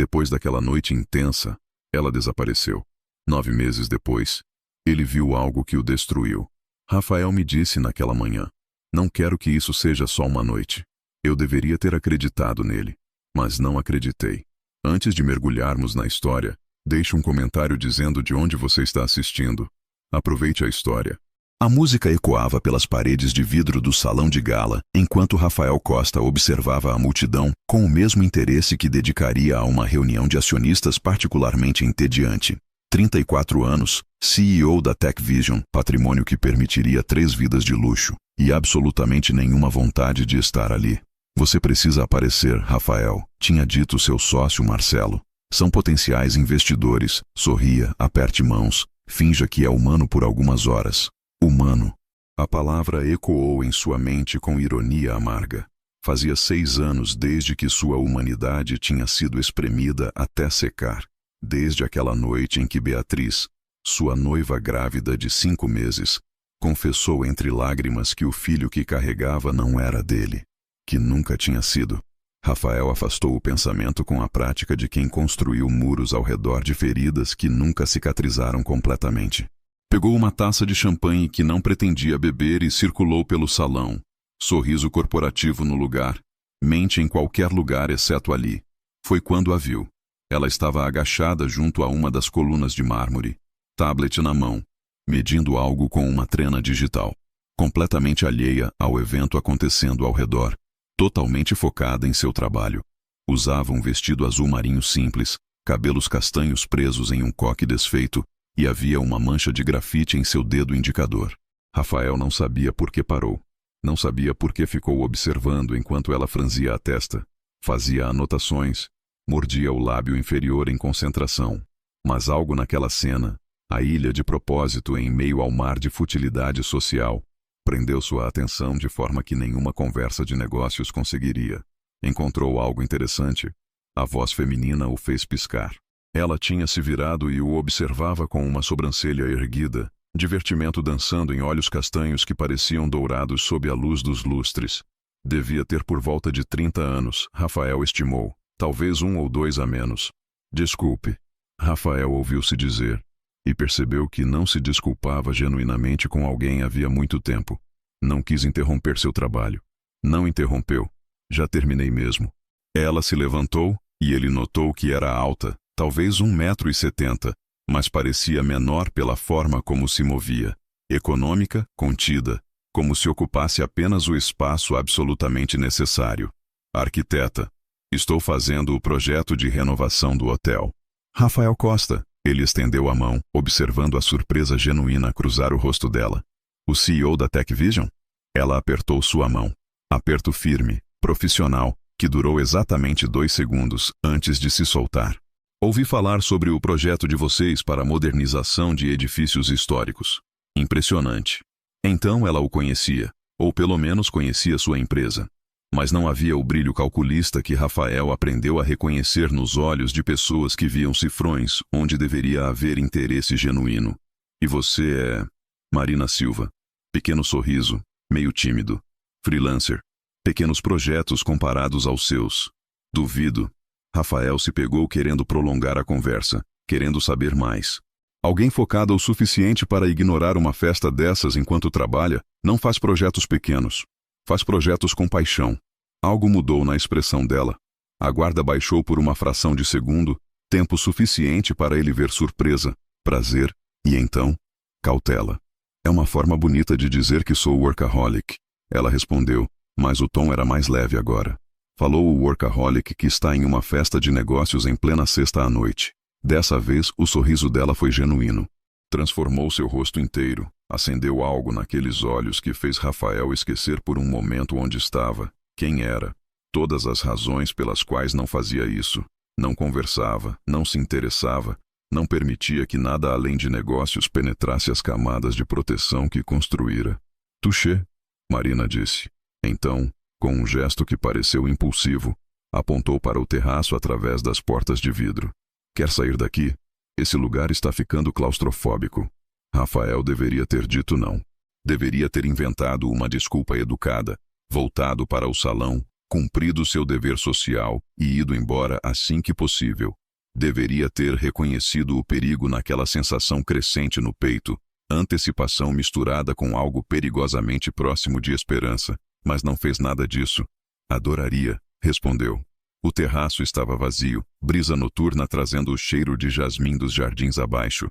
Depois daquela noite intensa, ela desapareceu. 9 meses depois, ele viu algo que o destruiu. Rafael me disse naquela manhã: não quero que isso seja só uma noite. Eu deveria ter acreditado nele, mas não acreditei. Antes de mergulharmos na história, deixe um comentário dizendo de onde você está assistindo. Aproveite a história. A música ecoava pelas paredes de vidro do salão de gala, enquanto Rafael Costa observava a multidão com o mesmo interesse que dedicaria a uma reunião de acionistas particularmente entediante. 34 anos, CEO da TechVision, patrimônio que permitiria 3 vidas de luxo, e absolutamente nenhuma vontade de estar ali. Você precisa aparecer, Rafael, tinha dito seu sócio Marcelo. São potenciais investidores. Sorria, aperte mãos, finja que é humano por algumas horas. Humano. A palavra ecoou em sua mente com ironia amarga. Fazia 6 anos desde que sua humanidade tinha sido espremida até secar. Desde aquela noite em que Beatriz, sua noiva grávida de 5 meses, confessou entre lágrimas que o filho que carregava não era dele, que nunca tinha sido. Rafael afastou o pensamento com a prática de quem construiu muros ao redor de feridas que nunca cicatrizaram completamente. Pegou uma taça de champanhe que não pretendia beber e circulou pelo salão. Sorriso corporativo no lugar. Mente em qualquer lugar exceto ali. Foi quando a viu. Ela estava agachada junto a uma das colunas de mármore, tablet na mão, medindo algo com uma trena digital. Completamente alheia ao evento acontecendo ao redor. Totalmente focada em seu trabalho. Usava um vestido azul marinho simples, cabelos castanhos presos em um coque desfeito, e havia uma mancha de grafite em seu dedo indicador. Rafael não sabia por que parou. Não sabia por que ficou observando enquanto ela franzia a testa, fazia anotações, mordia o lábio inferior em concentração. Mas algo naquela cena, a ilha de propósito em meio ao mar de futilidade social, prendeu sua atenção de forma que nenhuma conversa de negócios conseguiria. Encontrou algo interessante. A voz feminina o fez piscar. Ela tinha se virado e o observava com uma sobrancelha erguida, divertimento dançando em olhos castanhos que pareciam dourados sob a luz dos lustres. Devia ter por volta de 30 anos, Rafael estimou, talvez 1 ou 2 a menos. Desculpe, Rafael ouviu-se dizer, e percebeu que não se desculpava genuinamente com alguém havia muito tempo. Não quis interromper seu trabalho. Não interrompeu. Já terminei mesmo. Ela se levantou, e ele notou que era alta, talvez 1,70 m, mas parecia menor pela forma como se movia. Econômica, contida, como se ocupasse apenas o espaço absolutamente necessário. Arquiteta. Estou fazendo o projeto de renovação do hotel. Rafael Costa. Ele estendeu a mão, observando a surpresa genuína cruzar o rosto dela. O CEO da TechVision? Ela apertou sua mão. Aperto firme, profissional, que durou exatamente 2 segundos antes de se soltar. Ouvi falar sobre o projeto de vocês para a modernização de edifícios históricos. Impressionante. Então ela o conhecia, ou pelo menos conhecia sua empresa. Mas não havia o brilho calculista que Rafael aprendeu a reconhecer nos olhos de pessoas que viam cifrões onde deveria haver interesse genuíno. E você é... Marina Silva. Pequeno sorriso, meio tímido. Freelancer. Pequenos projetos comparados aos seus. Duvido. Rafael se pegou querendo prolongar a conversa, querendo saber mais. Alguém focado o suficiente para ignorar uma festa dessas enquanto trabalha, não faz projetos pequenos. Faz projetos com paixão. Algo mudou na expressão dela. A guarda baixou por uma fração de segundo, tempo suficiente para ele ver surpresa, prazer, e então, cautela. É uma forma bonita de dizer que sou workaholic. Ela respondeu, mas o tom era mais leve agora. Falou o workaholic que está em uma festa de negócios em plena sexta à noite. Dessa vez, o sorriso dela foi genuíno. Transformou seu rosto inteiro. Acendeu algo naqueles olhos que fez Rafael esquecer por um momento onde estava, quem era, todas as razões pelas quais não fazia isso. Não conversava, não se interessava, não permitia que nada além de negócios penetrasse as camadas de proteção que construíra. Touché, Marina disse. Então, com um gesto que pareceu impulsivo, apontou para o terraço através das portas de vidro. Quer sair daqui? Esse lugar está ficando claustrofóbico. Rafael deveria ter dito não. Deveria ter inventado uma desculpa educada, voltado para o salão, cumprido seu dever social e ido embora assim que possível. Deveria ter reconhecido o perigo naquela sensação crescente no peito, antecipação misturada com algo perigosamente próximo de esperança, mas não fez nada disso. Adoraria, respondeu. O terraço estava vazio, brisa noturna trazendo o cheiro de jasmim dos jardins abaixo.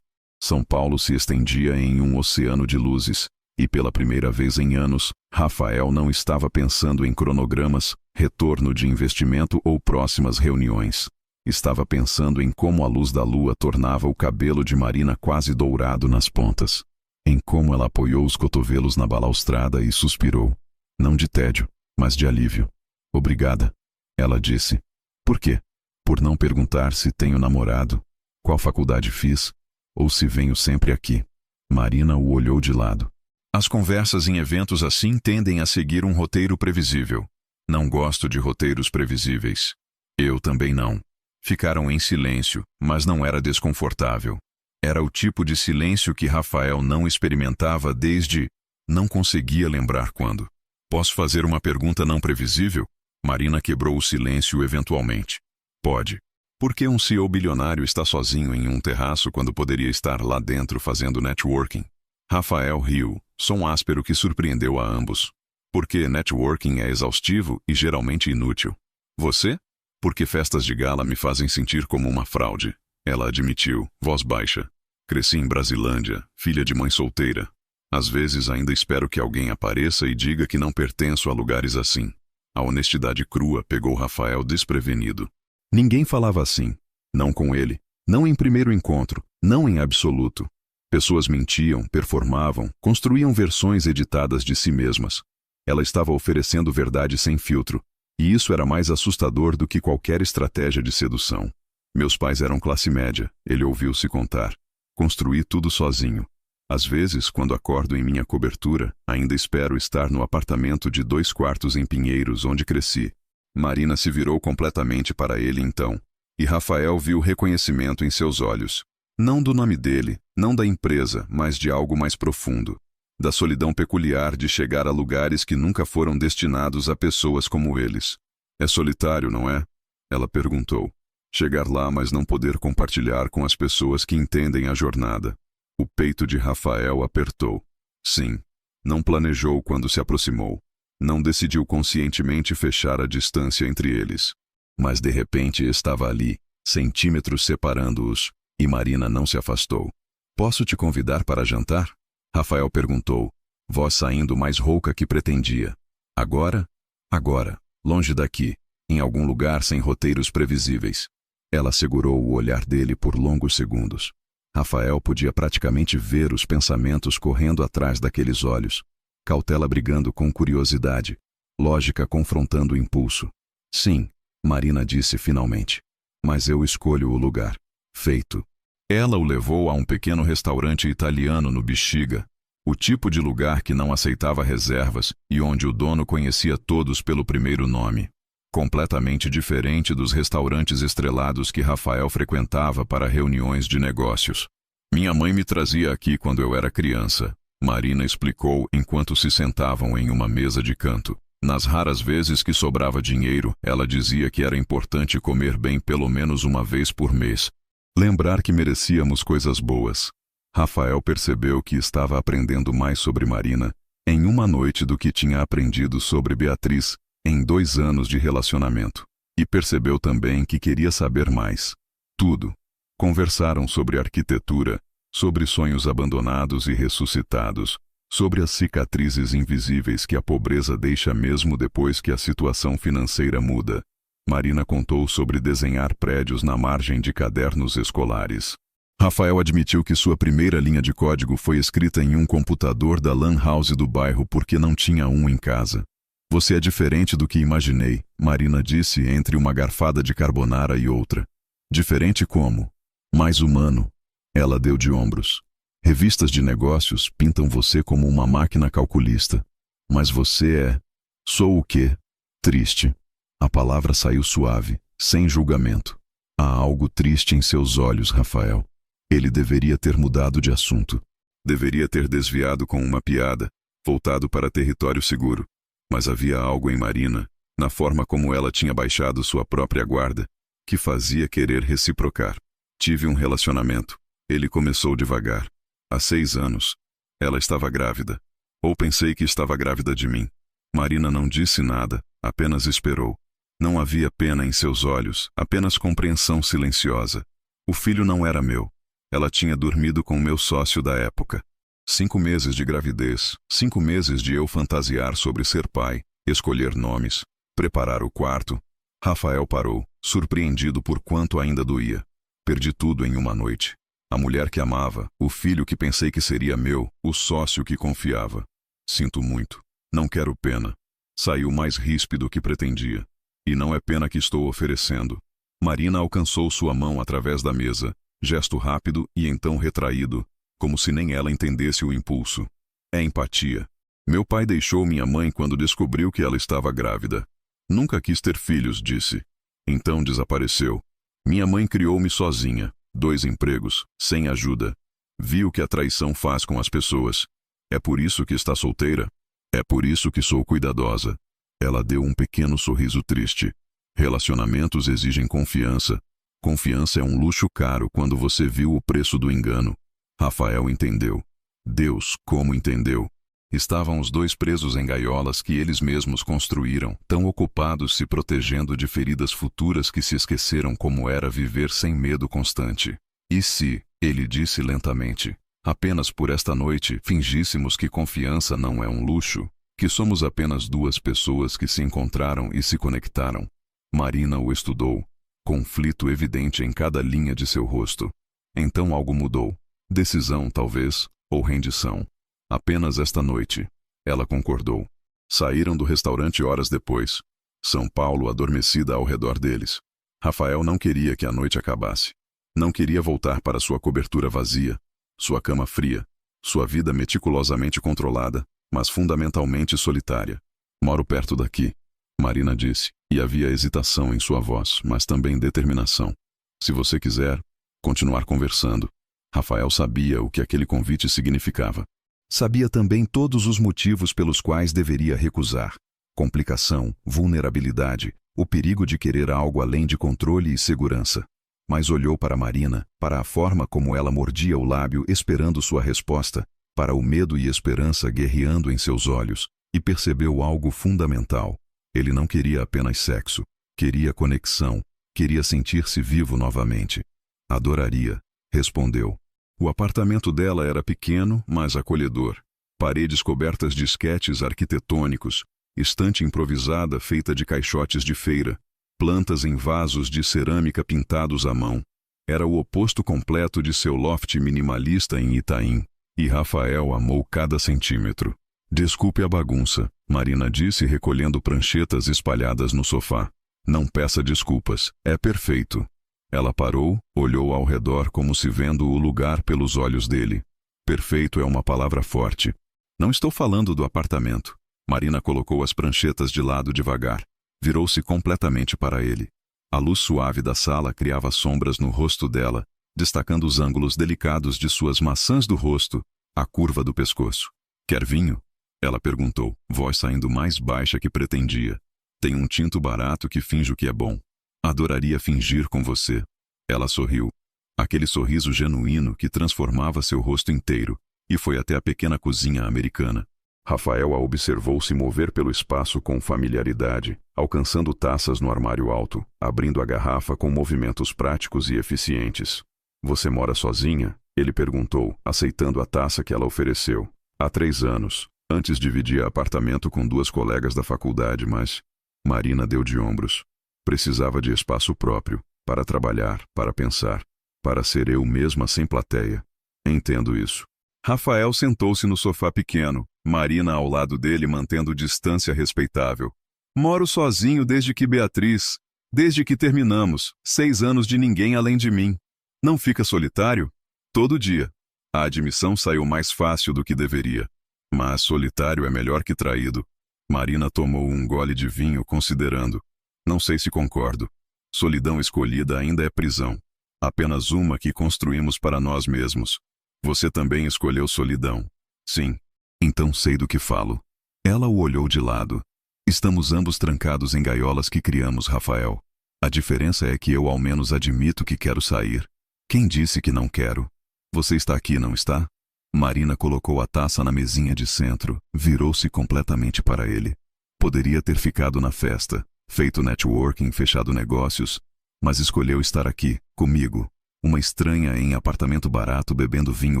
São Paulo se estendia em um oceano de luzes, e pela primeira vez em anos, Rafael não estava pensando em cronogramas, retorno de investimento ou próximas reuniões. Estava pensando em como a luz da lua tornava o cabelo de Marina quase dourado nas pontas. Em como ela apoiou os cotovelos na balaustrada e suspirou. Não de tédio, mas de alívio. Obrigada, ela disse. Por quê? Por não perguntar se tenho namorado, qual faculdade fiz, ou se venho sempre aqui. Marina o olhou de lado. As conversas em eventos assim tendem a seguir um roteiro previsível. Não gosto de roteiros previsíveis. Eu também não. Ficaram em silêncio, mas não era desconfortável. Era o tipo de silêncio que Rafael não experimentava desde... não conseguia lembrar quando. Posso fazer uma pergunta não previsível? Marina quebrou o silêncio eventualmente. Pode. Por que um CEO bilionário está sozinho em um terraço quando poderia estar lá dentro fazendo networking? Rafael riu, som áspero que surpreendeu a ambos. Porque networking é exaustivo e geralmente inútil. Você? Porque festas de gala me fazem sentir como uma fraude. Ela admitiu, voz baixa. Cresci em Brasilândia, filha de mãe solteira. Às vezes ainda espero que alguém apareça e diga que não pertenço a lugares assim. A honestidade crua pegou Rafael desprevenido. Ninguém falava assim. Não com ele. Não em primeiro encontro. Não em absoluto. Pessoas mentiam, performavam, construíam versões editadas de si mesmas. Ela estava oferecendo verdade sem filtro. E isso era mais assustador do que qualquer estratégia de sedução. Meus pais eram classe média, ele ouviu-se contar. Construí tudo sozinho. Às vezes, quando acordo em minha cobertura, ainda espero estar no apartamento de 2 quartos em Pinheiros, onde cresci. Marina se virou completamente para ele então, e Rafael viu reconhecimento em seus olhos. Não do nome dele, não da empresa, mas de algo mais profundo. Da solidão peculiar de chegar a lugares que nunca foram destinados a pessoas como eles. É solitário, não é? Ela perguntou. Chegar lá, mas não poder compartilhar com as pessoas que entendem a jornada. O peito de Rafael apertou. Sim. Não planejou quando se aproximou. Não decidiu conscientemente fechar a distância entre eles. Mas de repente estava ali, centímetros separando-os, e Marina não se afastou. Posso te convidar para jantar? Rafael perguntou, voz saindo mais rouca que pretendia. Agora? Agora, longe daqui, em algum lugar sem roteiros previsíveis. Ela segurou o olhar dele por longos segundos. Rafael podia praticamente ver os pensamentos correndo atrás daqueles olhos. Cautela brigando com curiosidade. Lógica confrontando o impulso. Sim, Marina disse finalmente. Mas eu escolho o lugar. Feito. Ela o levou a um pequeno restaurante italiano no Bexiga. O tipo de lugar que não aceitava reservas e onde o dono conhecia todos pelo primeiro nome. Completamente diferente dos restaurantes estrelados que Rafael frequentava para reuniões de negócios. Minha mãe me trazia aqui quando eu era criança, Marina explicou enquanto se sentavam em uma mesa de canto. Nas raras vezes que sobrava dinheiro, ela dizia que era importante comer bem pelo menos uma vez por mês. Lembrar que merecíamos coisas boas. Rafael percebeu que estava aprendendo mais sobre Marina em uma noite do que tinha aprendido sobre Beatriz em 2 anos de relacionamento. E percebeu também que queria saber mais. Tudo. Conversaram sobre arquitetura, sobre sonhos abandonados e ressuscitados, sobre as cicatrizes invisíveis que a pobreza deixa mesmo depois que a situação financeira muda. Marina contou sobre desenhar prédios na margem de cadernos escolares. Rafael admitiu que sua primeira linha de código foi escrita em um computador da Lan House do bairro porque não tinha um em casa. Você é diferente do que imaginei, Marina disse entre uma garfada de carbonara e outra. Diferente como? Mais humano. Ela deu de ombros. Revistas de negócios pintam você como uma máquina calculista. Mas você é... Sou o quê? Triste. A palavra saiu suave, sem julgamento. Há algo triste em seus olhos, Rafael. Ele deveria ter mudado de assunto. Deveria ter desviado com uma piada, voltado para território seguro. Mas havia algo em Marina, na forma como ela tinha baixado sua própria guarda, que fazia querer reciprocar. Tive um relacionamento. Ele começou devagar. Há 6 anos. Ela estava grávida. Ou pensei que estava grávida de mim. Marina não disse nada, apenas esperou. Não havia pena em seus olhos, apenas compreensão silenciosa. O filho não era meu. Ela tinha dormido com meu sócio da época. 5 meses de gravidez, 5 meses de eu fantasiar sobre ser pai, escolher nomes, preparar o quarto. Rafael parou, surpreendido por quanto ainda doía. Perdi tudo em uma noite. A mulher que amava, o filho que pensei que seria meu, o sócio que confiava. Sinto muito. Não quero pena. Saiu mais ríspido que pretendia. E não é pena que estou oferecendo. Marina alcançou sua mão através da mesa, gesto rápido e então retraído, como se nem ela entendesse o impulso. É empatia. Meu pai deixou minha mãe quando descobriu que ela estava grávida. Nunca quis ter filhos, disse. Então desapareceu. Minha mãe criou-me sozinha, 2 empregos, sem ajuda. Vi o que a traição faz com as pessoas. É por isso que está solteira? É por isso que sou cuidadosa. Ela deu um pequeno sorriso triste. Relacionamentos exigem confiança. Confiança é um luxo caro quando você viu o preço do engano. Rafael entendeu. Deus, como entendeu? Estavam os 2 presos em gaiolas que eles mesmos construíram, tão ocupados se protegendo de feridas futuras que se esqueceram como era viver sem medo constante. E se, ele disse lentamente, apenas por esta noite fingíssemos que confiança não é um luxo, que somos apenas 2 pessoas que se encontraram e se conectaram? Marina o estudou, conflito evidente em cada linha de seu rosto. Então algo mudou. Decisão, talvez, ou rendição. Apenas esta noite. Ela concordou. Saíram do restaurante horas depois. São Paulo adormecida ao redor deles. Rafael não queria que a noite acabasse. Não queria voltar para sua cobertura vazia, sua cama fria, sua vida meticulosamente controlada, mas fundamentalmente solitária. Moro perto daqui, Marina disse, e havia hesitação em sua voz, mas também determinação. Se você quiser continuar conversando. Rafael sabia o que aquele convite significava. Sabia também todos os motivos pelos quais deveria recusar. Complicação, vulnerabilidade, o perigo de querer algo além de controle e segurança. Mas olhou para Marina, para a forma como ela mordia o lábio esperando sua resposta, para o medo e esperança guerreando em seus olhos, e percebeu algo fundamental. Ele não queria apenas sexo, queria conexão, queria sentir-se vivo novamente. Adoraria, respondeu. O apartamento dela era pequeno, mas acolhedor. Paredes cobertas de esquetes arquitetônicos, estante improvisada feita de caixotes de feira, plantas em vasos de cerâmica pintados à mão. Era o oposto completo de seu loft minimalista em Itaim, e Rafael amou cada centímetro. Desculpe a bagunça, Marina disse recolhendo pranchetas espalhadas no sofá. Não peça desculpas, é perfeito. Ela parou, olhou ao redor como se vendo o lugar pelos olhos dele. Perfeito é uma palavra forte. Não estou falando do apartamento. Marina colocou as pranchetas de lado devagar. Virou-se completamente para ele. A luz suave da sala criava sombras no rosto dela, destacando os ângulos delicados de suas maçãs do rosto, a curva do pescoço. Quer vinho? Ela perguntou, voz saindo mais baixa que pretendia. Tem um tinto barato que finjo que é bom. Adoraria fingir com você. Ela sorriu. Aquele sorriso genuíno que transformava seu rosto inteiro, e foi até a pequena cozinha americana. Rafael a observou se mover pelo espaço com familiaridade, alcançando taças no armário alto, abrindo a garrafa com movimentos práticos e eficientes. Você mora sozinha? Ele perguntou, aceitando a taça que ela ofereceu. Há 3 anos. Antes dividia apartamento com 2 colegas da faculdade, mas... Marina deu de ombros. Precisava de espaço próprio, para trabalhar, para pensar, para ser eu mesma sem plateia. Entendo isso. Rafael sentou-se no sofá pequeno, Marina ao lado dele mantendo distância respeitável. Moro sozinho desde que Beatriz, desde que terminamos, 6 anos de ninguém além de mim. Não fica solitário? Todo dia. A admissão saiu mais fácil do que deveria. Mas solitário é melhor que traído. Marina tomou um gole de vinho considerando. Não sei se concordo. Solidão escolhida ainda é prisão. Apenas uma que construímos para nós mesmos. Você também escolheu solidão. Sim. Então sei do que falo. Ela o olhou de lado. Estamos ambos trancados em gaiolas que criamos, Rafael. A diferença é que eu ao menos admito que quero sair. Quem disse que não quero? Você está aqui, não está? Marina colocou a taça na mesinha de centro, virou-se completamente para ele. Poderia ter ficado na festa, feito networking, fechado negócios, mas escolheu estar aqui, comigo, uma estranha em apartamento barato bebendo vinho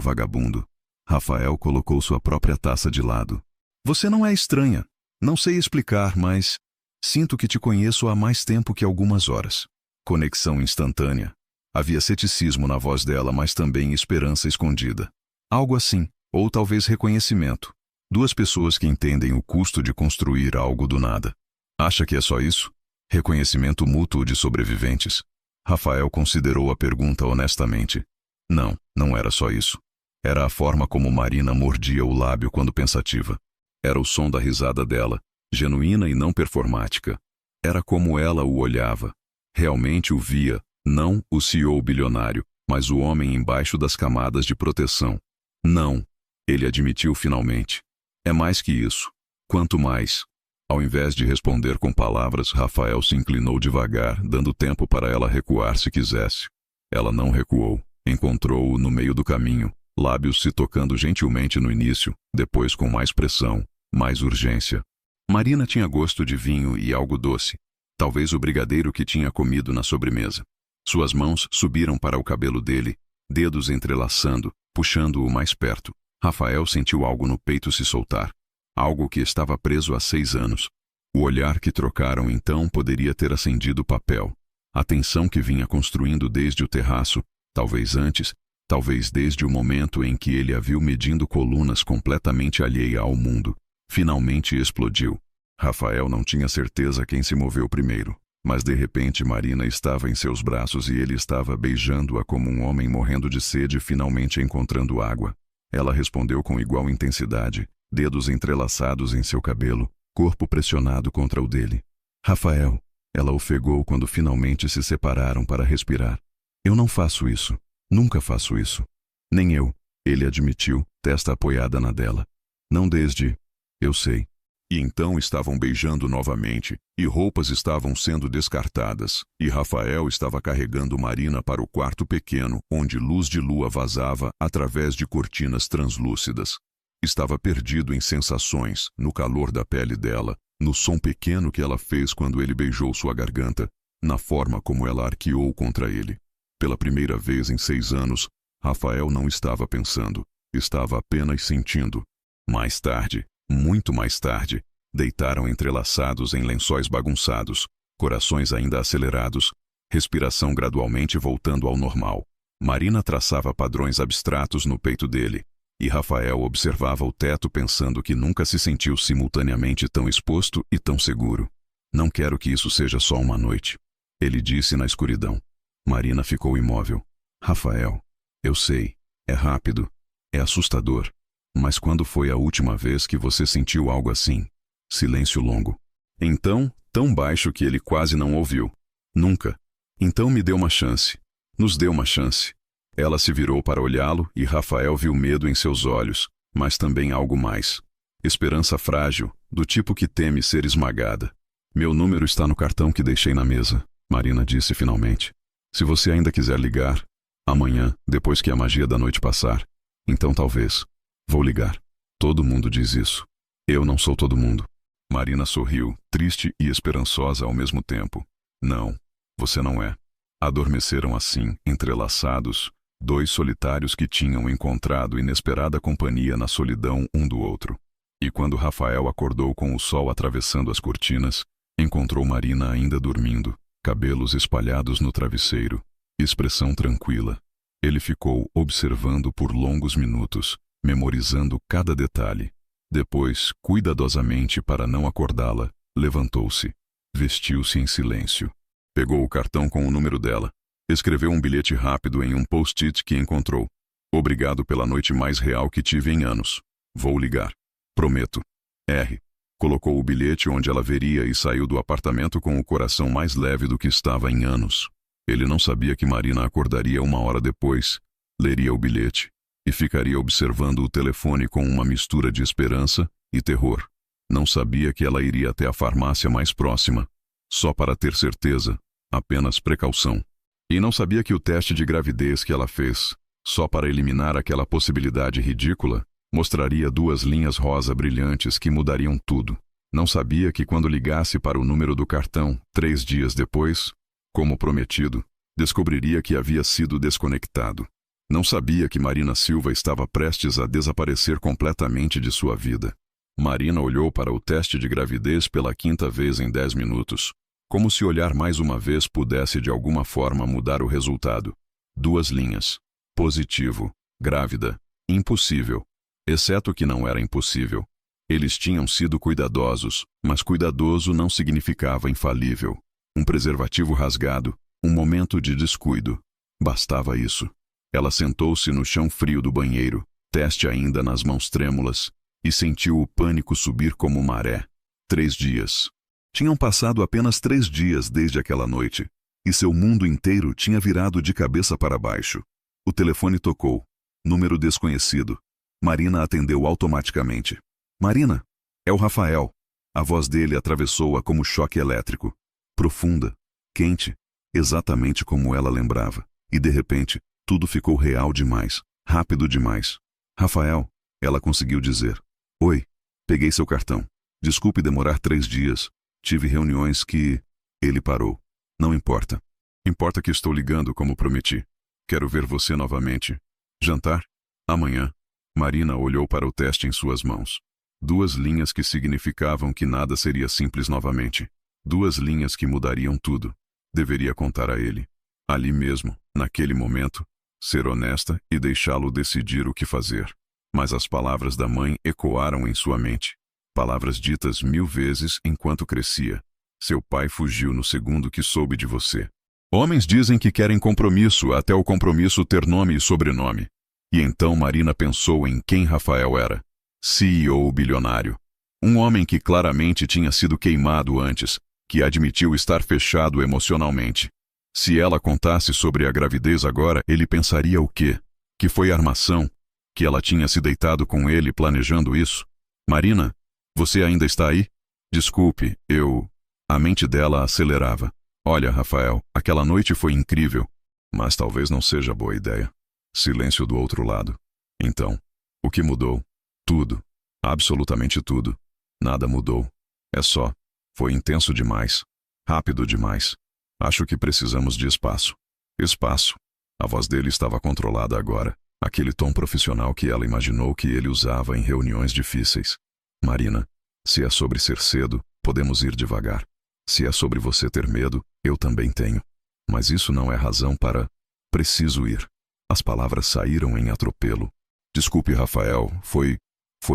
vagabundo. Rafael colocou sua própria taça de lado. Você não é estranha. Não sei explicar, mas sinto que te conheço há mais tempo que algumas horas. Conexão instantânea. Havia ceticismo na voz dela, mas também esperança escondida. Algo assim, ou talvez reconhecimento. Duas pessoas que entendem o custo de construir algo do nada. Acha que é só isso? Reconhecimento mútuo de sobreviventes? Rafael considerou a pergunta honestamente. Não, não era só isso. Era a forma como Marina mordia o lábio quando pensativa. Era o som da risada dela, genuína e não performática. Era como ela o olhava. Realmente o via, não o CEO bilionário, mas o homem embaixo das camadas de proteção. Não, ele admitiu finalmente. É mais que isso. Quanto mais. Ao invés de responder com palavras, Rafael se inclinou devagar, dando tempo para ela recuar se quisesse. Ela não recuou. Encontrou-o no meio do caminho, lábios se tocando gentilmente no início, depois com mais pressão, mais urgência. Marina tinha gosto de vinho e algo doce, talvez o brigadeiro que tinha comido na sobremesa. Suas mãos subiram para o cabelo dele, dedos entrelaçando, puxando-o mais perto. Rafael sentiu algo no peito se soltar, algo que estava preso há 6 anos. O olhar que trocaram então poderia ter acendido o papel. A tensão que vinha construindo desde o terraço, talvez antes, talvez desde o momento em que ele a viu medindo colunas completamente alheia ao mundo, finalmente explodiu. Rafael não tinha certeza quem se moveu primeiro, mas de repente Marina estava em seus braços e ele estava beijando-a como um homem morrendo de sede finalmente encontrando água. Ela respondeu com igual intensidade, dedos entrelaçados em seu cabelo, corpo pressionado contra o dele. Rafael, ela ofegou quando finalmente se separaram para respirar. Eu não faço isso. Nunca faço isso. Nem eu, ele admitiu, testa apoiada na dela. Não desde... Eu sei. E então estavam beijando novamente, e roupas estavam sendo descartadas, e Rafael estava carregando Marina para o quarto pequeno, onde luz de lua vazava através de cortinas translúcidas. Estava perdido em sensações, no calor da pele dela, no som pequeno que ela fez quando ele beijou sua garganta, na forma como ela arqueou contra ele. Pela primeira vez em 6 anos, Rafael não estava pensando, estava apenas sentindo. Mais tarde, muito mais tarde, deitaram entrelaçados em lençóis bagunçados, corações ainda acelerados, respiração gradualmente voltando ao normal. Marina traçava padrões abstratos no peito dele, e Rafael observava o teto pensando que nunca se sentiu simultaneamente tão exposto e tão seguro. Não quero que isso seja só uma noite, ele disse na escuridão. Marina ficou imóvel. Rafael, eu sei, é rápido, é assustador. Mas quando foi a última vez que você sentiu algo assim? Silêncio longo. Então, tão baixo que ele quase não ouviu. Nunca. Então me deu uma chance. Nos deu uma chance. Ela se virou para olhá-lo e Rafael viu medo em seus olhos, mas também algo mais. Esperança frágil, do tipo que teme ser esmagada. Meu número está no cartão que deixei na mesa, Marina disse finalmente. Se você ainda quiser ligar, amanhã, depois que a magia da noite passar, então talvez. Vou ligar. Todo mundo diz isso. Eu não sou todo mundo. Marina sorriu, triste e esperançosa ao mesmo tempo. Não, você não é. Adormeceram assim, entrelaçados, 2 solitários que tinham encontrado inesperada companhia na solidão um do outro. E quando Rafael acordou com o sol atravessando as cortinas, encontrou Marina ainda dormindo, cabelos espalhados no travesseiro, expressão tranquila. Ele ficou observando por longos minutos, memorizando cada detalhe. Depois, cuidadosamente para não acordá-la, levantou-se, vestiu-se em silêncio. Pegou o cartão com o número dela. Escreveu um bilhete rápido em um post-it que encontrou. Obrigado pela noite mais real que tive em anos. Vou ligar. Prometo. R. Colocou o bilhete onde ela veria e saiu do apartamento com o coração mais leve do que estava em anos. Ele não sabia que Marina acordaria 1 hora depois, leria o bilhete e ficaria observando o telefone com uma mistura de esperança e terror. Não sabia que ela iria até a farmácia mais próxima, só para ter certeza, apenas precaução. E não sabia que o teste de gravidez que ela fez, só para eliminar aquela possibilidade ridícula, mostraria 2 linhas rosa brilhantes que mudariam tudo. Não sabia que quando ligasse para o número do cartão, 3 dias depois, como prometido, descobriria que havia sido desconectado. Não sabia que Marina Silva estava prestes a desaparecer completamente de sua vida. Marina olhou para o teste de gravidez pela 5ª vez em 10 minutos, como se olhar mais uma vez pudesse de alguma forma mudar o resultado. 2 linhas. Positivo. Grávida. Impossível. Exceto que não era impossível. Eles tinham sido cuidadosos, mas cuidadoso não significava infalível. Um preservativo rasgado, um momento de descuido. Bastava isso. Ela sentou-se no chão frio do banheiro, teste ainda nas mãos trêmulas, e sentiu o pânico subir como maré. 3 dias. Tinham passado apenas 3 dias desde aquela noite, e seu mundo inteiro tinha virado de cabeça para baixo. O telefone tocou. Número desconhecido. Marina atendeu automaticamente. Marina, é o Rafael. A voz dele atravessou-a como choque elétrico. Profunda, quente, exatamente como ela lembrava. E de repente, tudo ficou real demais, rápido demais. Rafael, ela conseguiu dizer. Oi, peguei seu cartão. Desculpe demorar 3 dias. Tive reuniões que... Ele parou. Não importa. Importa que estou ligando como prometi. Quero ver você novamente. Jantar? Amanhã. Marina olhou para o teste em suas mãos. 2 linhas que significavam que nada seria simples novamente. 2 linhas que mudariam tudo. Deveria contar a ele. Ali mesmo, naquele momento, ser honesta e deixá-lo decidir o que fazer. Mas as palavras da mãe ecoaram em sua mente. Palavras ditas 1000 vezes enquanto crescia. Seu pai fugiu no segundo que soube de você. Homens dizem que querem compromisso até o compromisso ter nome e sobrenome. E então Marina pensou em quem Rafael era. CEO bilionário. Um homem que claramente tinha sido queimado antes, que admitiu estar fechado emocionalmente. Se ela contasse sobre a gravidez agora, ele pensaria o quê? Que foi armação? Que ela tinha se deitado com ele planejando isso? Marina, você ainda está aí? Desculpe, eu... A mente dela acelerava. Olha, Rafael, aquela noite foi incrível. Mas talvez não seja boa ideia. Silêncio do outro lado. Então, o que mudou? Tudo. Absolutamente tudo. Nada mudou. É só. Foi intenso demais. Rápido demais. Acho que precisamos de espaço. Espaço. A voz dele estava controlada agora. Aquele tom profissional que ela imaginou que ele usava em reuniões difíceis. Marina, se é sobre ser cedo, podemos ir devagar. Se é sobre você ter medo, eu também tenho. Mas isso não é razão para... Preciso ir. As palavras saíram em atropelo. Desculpe, Rafael, foi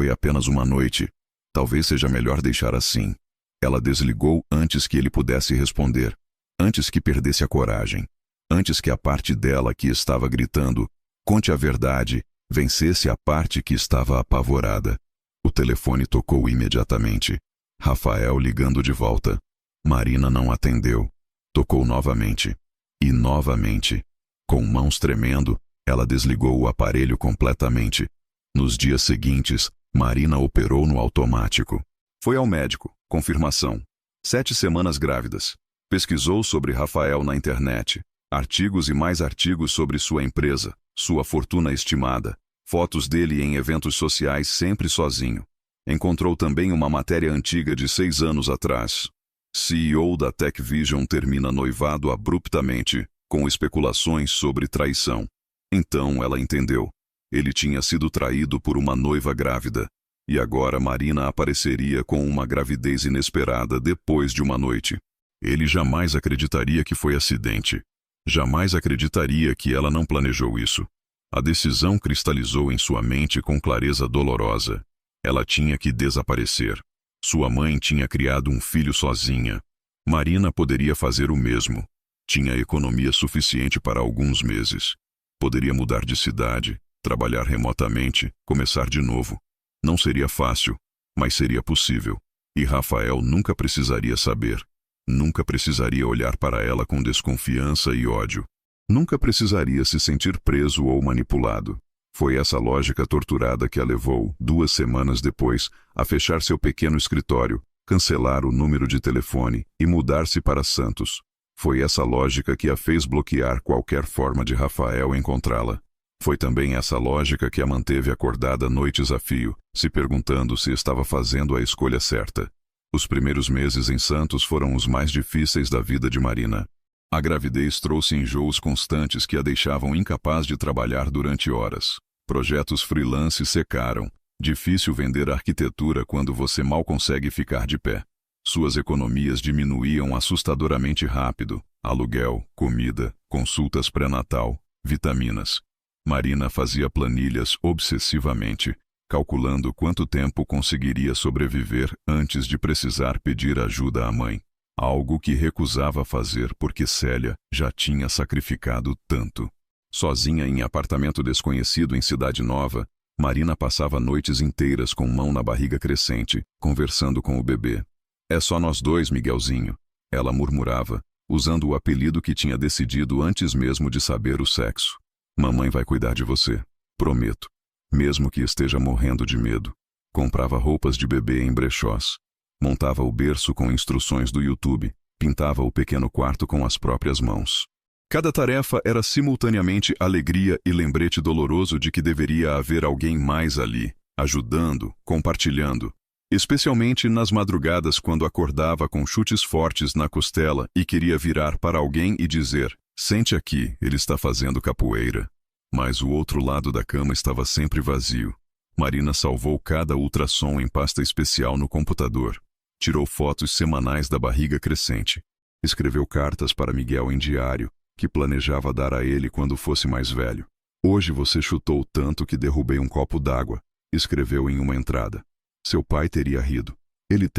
apenas uma noite. Talvez seja melhor deixar assim. Ela desligou antes que ele pudesse responder. Antes que perdesse a coragem. Antes que a parte dela que estava gritando, conte a verdade, vencesse a parte que estava apavorada. O telefone tocou imediatamente. Rafael ligando de volta. Marina não atendeu. Tocou novamente. E novamente. Com mãos tremendo, ela desligou o aparelho completamente. Nos dias seguintes, Marina operou no automático. Foi ao médico. Confirmação. 7 semanas grávidas. Pesquisou sobre Rafael na internet. Artigos e mais artigos sobre sua empresa, sua fortuna estimada. Fotos dele em eventos sociais sempre sozinho. Encontrou também uma matéria antiga de 6 anos atrás. CEO da TechVision termina noivado abruptamente, com especulações sobre traição. Então ela entendeu. Ele tinha sido traído por uma noiva grávida. E agora Marina apareceria com uma gravidez inesperada depois de uma noite. Ele jamais acreditaria que foi acidente. Jamais acreditaria que ela não planejou isso. A decisão cristalizou em sua mente com clareza dolorosa. Ela tinha que desaparecer. Sua mãe tinha criado um filho sozinha. Marina poderia fazer o mesmo. Tinha economia suficiente para alguns meses. Poderia mudar de cidade, trabalhar remotamente, começar de novo. Não seria fácil, mas seria possível. E Rafael nunca precisaria saber. Nunca precisaria olhar para ela com desconfiança e ódio. Nunca precisaria se sentir preso ou manipulado. Foi essa lógica torturada que a levou, 2 semanas depois, a fechar seu pequeno escritório, cancelar o número de telefone e mudar-se para Santos. Foi essa lógica que a fez bloquear qualquer forma de Rafael encontrá-la. Foi também essa lógica que a manteve acordada noites a fio, se perguntando se estava fazendo a escolha certa. Os primeiros meses em Santos foram os mais difíceis da vida de Marina. A gravidez trouxe enjoos constantes que a deixavam incapaz de trabalhar durante horas. Projetos freelance secaram. Difícil vender arquitetura quando você mal consegue ficar de pé. Suas economias diminuíam assustadoramente rápido. Aluguel, comida, consultas pré-natal, vitaminas. Marina fazia planilhas obsessivamente, calculando quanto tempo conseguiria sobreviver antes de precisar pedir ajuda à mãe. Algo que recusava fazer porque Célia já tinha sacrificado tanto. Sozinha em apartamento desconhecido em Cidade Nova, Marina passava noites inteiras com mão na barriga crescente, conversando com o bebê. "É só nós dois, Miguelzinho", ela murmurava, usando o apelido que tinha decidido antes mesmo de saber o sexo. "Mamãe vai cuidar de você, prometo, mesmo que esteja morrendo de medo." Comprava roupas de bebê em brechós. Montava o berço com instruções do YouTube, pintava o pequeno quarto com as próprias mãos. Cada tarefa era simultaneamente alegria e lembrete doloroso de que deveria haver alguém mais ali, ajudando, compartilhando. Especialmente nas madrugadas quando acordava com chutes fortes na costela e queria virar para alguém e dizer: "Sente aqui, ele está fazendo capoeira." Mas o outro lado da cama estava sempre vazio. Marina salvou cada ultrassom em pasta especial no computador. Tirou fotos semanais da barriga crescente. Escreveu cartas para Miguel em diário, que planejava dar a ele quando fosse mais velho. "Hoje você chutou tanto que derrubei um copo d'água", escreveu em uma entrada. Seu pai teria rido. Ele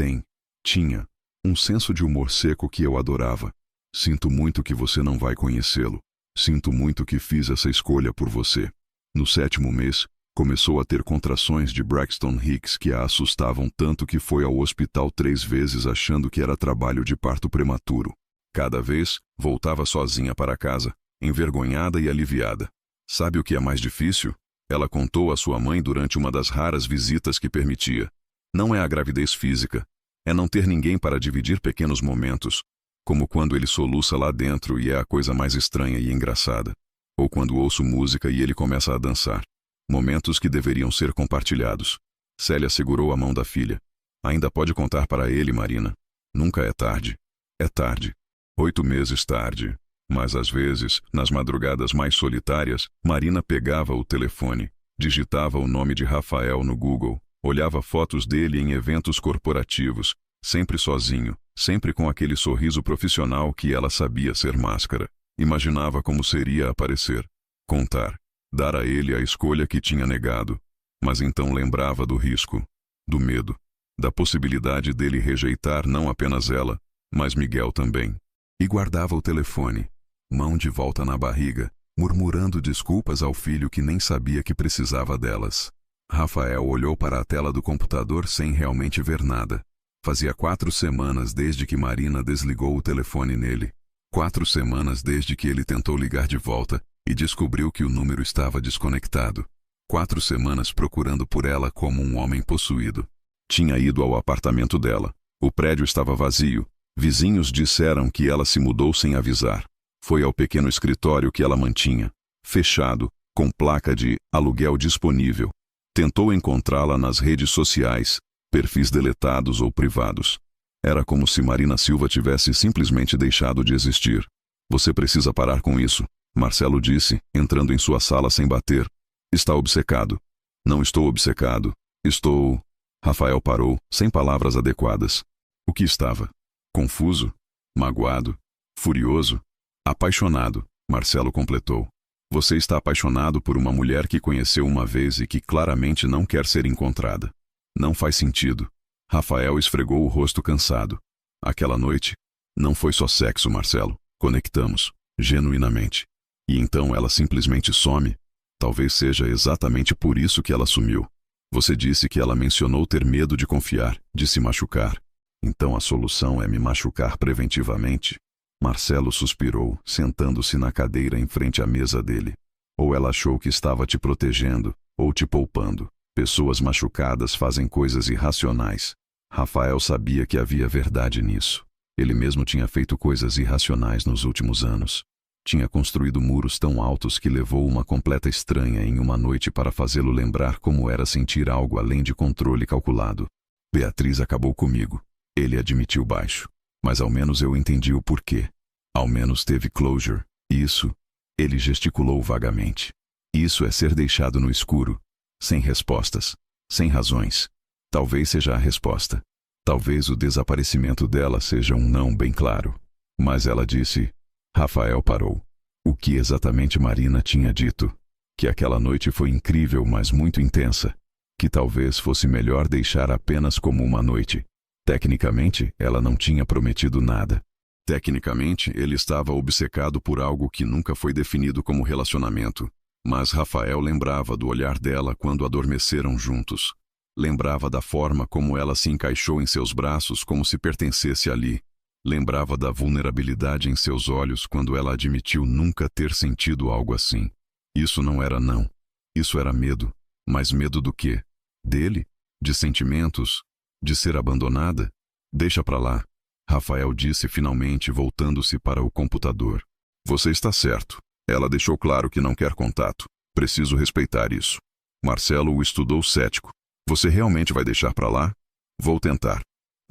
tinha, um senso de humor seco que eu adorava. "Sinto muito que você não vai conhecê-lo. Sinto muito que fiz essa escolha por você." No 7º mês, começou a ter contrações de Braxton Hicks que a assustavam tanto que foi ao hospital 3 vezes achando que era trabalho de parto prematuro. Cada vez, voltava sozinha para casa, envergonhada e aliviada. "Sabe o que é mais difícil?" Ela contou à sua mãe durante uma das raras visitas que permitia. "Não é a gravidez física. É não ter ninguém para dividir pequenos momentos, como quando ele soluça lá dentro e é a coisa mais estranha e engraçada. Ou quando ouço música e ele começa a dançar. Momentos que deveriam ser compartilhados." Célia segurou a mão da filha. "Ainda pode contar para ele, Marina. Nunca é tarde. É tarde. 8 meses tarde." Mas às vezes, nas madrugadas mais solitárias, Marina pegava o telefone, digitava o nome de Rafael no Google, olhava fotos dele em eventos corporativos, sempre sozinho, sempre com aquele sorriso profissional que ela sabia ser máscara. Imaginava como seria aparecer, contar, dar a ele a escolha que tinha negado. Mas então lembrava do risco, do medo, da possibilidade dele rejeitar não apenas ela, mas Miguel também. E guardava o telefone, mão de volta na barriga, murmurando desculpas ao filho que nem sabia que precisava delas. Rafael olhou para a tela do computador sem realmente ver nada. Fazia 4 semanas desde que Marina desligou o telefone nele. 4 semanas desde que ele tentou ligar de volta e descobriu que o número estava desconectado. 4 semanas procurando por ela como um homem possuído. Tinha ido ao apartamento dela. O prédio estava vazio. Vizinhos disseram que ela se mudou sem avisar. Foi ao pequeno escritório que ela mantinha, fechado, com placa de aluguel disponível. Tentou encontrá-la nas redes sociais, perfis deletados ou privados. Era como se Marina Silva tivesse simplesmente deixado de existir. "Você precisa parar com isso", Marcelo disse, entrando em sua sala sem bater. "Está obcecado." "Não estou obcecado. Estou..." Rafael parou, sem palavras adequadas. O que estava? Confuso? Magoado? Furioso? "Apaixonado", Marcelo completou. "Você está apaixonado por uma mulher que conheceu uma vez e que claramente não quer ser encontrada." "Não faz sentido." Rafael esfregou o rosto cansado. "Aquela noite, não foi só sexo, Marcelo. Conectamos, genuinamente. E então ela simplesmente some? Talvez seja exatamente por isso que ela sumiu. Você disse que ela mencionou ter medo de confiar, de se machucar. Então a solução é me machucar preventivamente?" Marcelo suspirou, sentando-se na cadeira em frente à mesa dele. Ou ela achou que estava te protegendo, ou te poupando. Pessoas machucadas fazem coisas irracionais. Rafael sabia que havia verdade nisso. Ele mesmo tinha feito coisas irracionais nos últimos anos. Tinha construído muros tão altos que levou uma completa estranha em uma noite para fazê-lo lembrar como era sentir algo além de controle calculado. Beatriz acabou comigo. Ele admitiu baixo. Mas ao menos eu entendi o porquê. Ao menos teve closure. Isso. Ele gesticulou vagamente. Isso é ser deixado no escuro. Sem respostas. Sem razões. Talvez seja a resposta. Talvez o desaparecimento dela seja um não bem claro. Mas ela disse... Rafael parou. O que exatamente Marina tinha dito? Que aquela noite foi incrível, mas muito intensa. Que talvez fosse melhor deixar apenas como uma noite. Tecnicamente, ela não tinha prometido nada. Tecnicamente, ele estava obcecado por algo que nunca foi definido como relacionamento. Mas Rafael lembrava do olhar dela quando adormeceram juntos. Lembrava da forma como ela se encaixou em seus braços como se pertencesse ali. Lembrava da vulnerabilidade em seus olhos quando ela admitiu nunca ter sentido algo assim. Isso não era não. Isso era medo. Mas medo do quê? Dele? De sentimentos? De ser abandonada? Deixa pra lá. Rafael disse finalmente, voltando-se para o computador. Você está certo. Ela deixou claro que não quer contato. Preciso respeitar isso. Marcelo o estudou cético. Você realmente vai deixar pra lá? Vou tentar.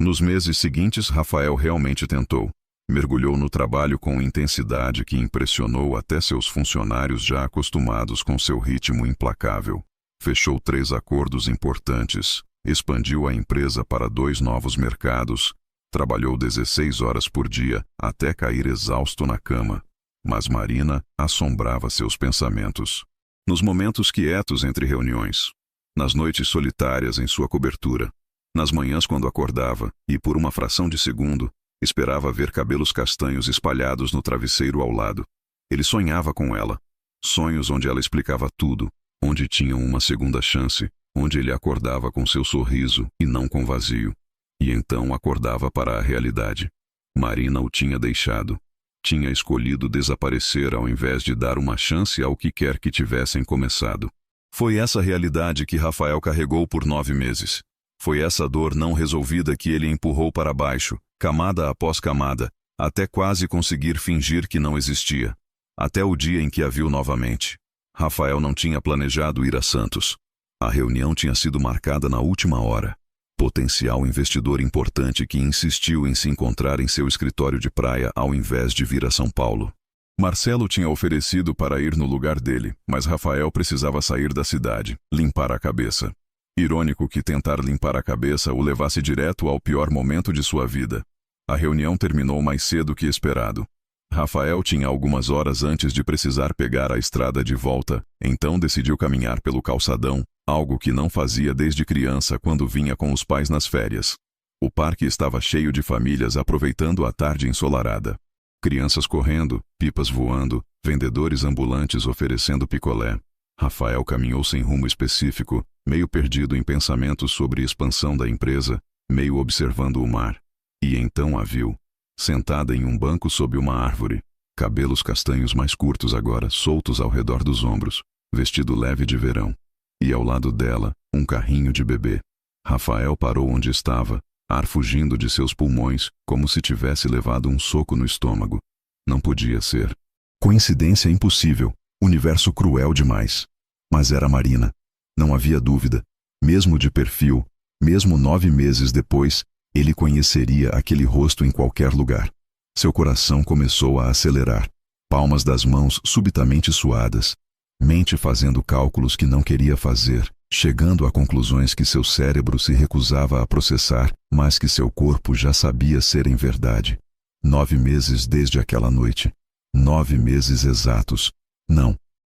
Nos meses seguintes, Rafael realmente tentou. Mergulhou no trabalho com intensidade que impressionou até seus funcionários já acostumados com seu ritmo implacável. Fechou 3 acordos importantes, expandiu a empresa para 2 novos mercados, trabalhou 16 horas por dia até cair exausto na cama. Mas Marina assombrava seus pensamentos. Nos momentos quietos entre reuniões, nas noites solitárias em sua cobertura, nas manhãs quando acordava e, por uma fração de segundo, esperava ver cabelos castanhos espalhados no travesseiro ao lado. Ele sonhava com ela. Sonhos onde ela explicava tudo, onde tinham uma segunda chance, onde ele acordava com seu sorriso e não com vazio. E então acordava para a realidade. Marina o tinha deixado. Tinha escolhido desaparecer ao invés de dar uma chance ao que quer que tivessem começado. Foi essa realidade que Rafael carregou por 9 meses. Foi essa dor não resolvida que ele empurrou para baixo, camada após camada, até quase conseguir fingir que não existia. Até o dia em que a viu novamente. Rafael não tinha planejado ir a Santos. A reunião tinha sido marcada na última hora. Potencial investidor importante que insistiu em se encontrar em seu escritório de praia ao invés de vir a São Paulo. Marcelo tinha oferecido para ir no lugar dele, mas Rafael precisava sair da cidade, limpar a cabeça. Irônico que tentar limpar a cabeça o levasse direto ao pior momento de sua vida. A reunião terminou mais cedo que esperado. Rafael tinha algumas horas antes de precisar pegar a estrada de volta, então decidiu caminhar pelo calçadão, algo que não fazia desde criança quando vinha com os pais nas férias. O parque estava cheio de famílias aproveitando a tarde ensolarada. Crianças correndo, pipas voando, vendedores ambulantes oferecendo picolé. Rafael caminhou sem rumo específico, meio perdido em pensamentos sobre expansão da empresa, meio observando o mar. E então a viu, sentada em um banco sob uma árvore, cabelos castanhos mais curtos agora soltos ao redor dos ombros, vestido leve de verão. E ao lado dela, um carrinho de bebê. Rafael parou onde estava, ar fugindo de seus pulmões, como se tivesse levado um soco no estômago. Não podia ser. Coincidência impossível, universo cruel demais. Mas era Marina. Não havia dúvida. Mesmo de perfil, mesmo 9 meses depois, ele conheceria aquele rosto em qualquer lugar. Seu coração começou a acelerar. Palmas das mãos subitamente suadas. Mente fazendo cálculos que não queria fazer, chegando a conclusões que seu cérebro se recusava a processar, mas que seu corpo já sabia serem verdade. 9 meses desde aquela noite. 9 meses exatos. Não.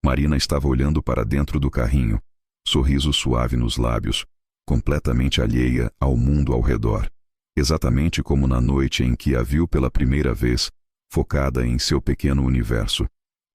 Marina estava olhando para dentro do carrinho, sorriso suave nos lábios, completamente alheia ao mundo ao redor. Exatamente como na noite em que a viu pela primeira vez, focada em seu pequeno universo.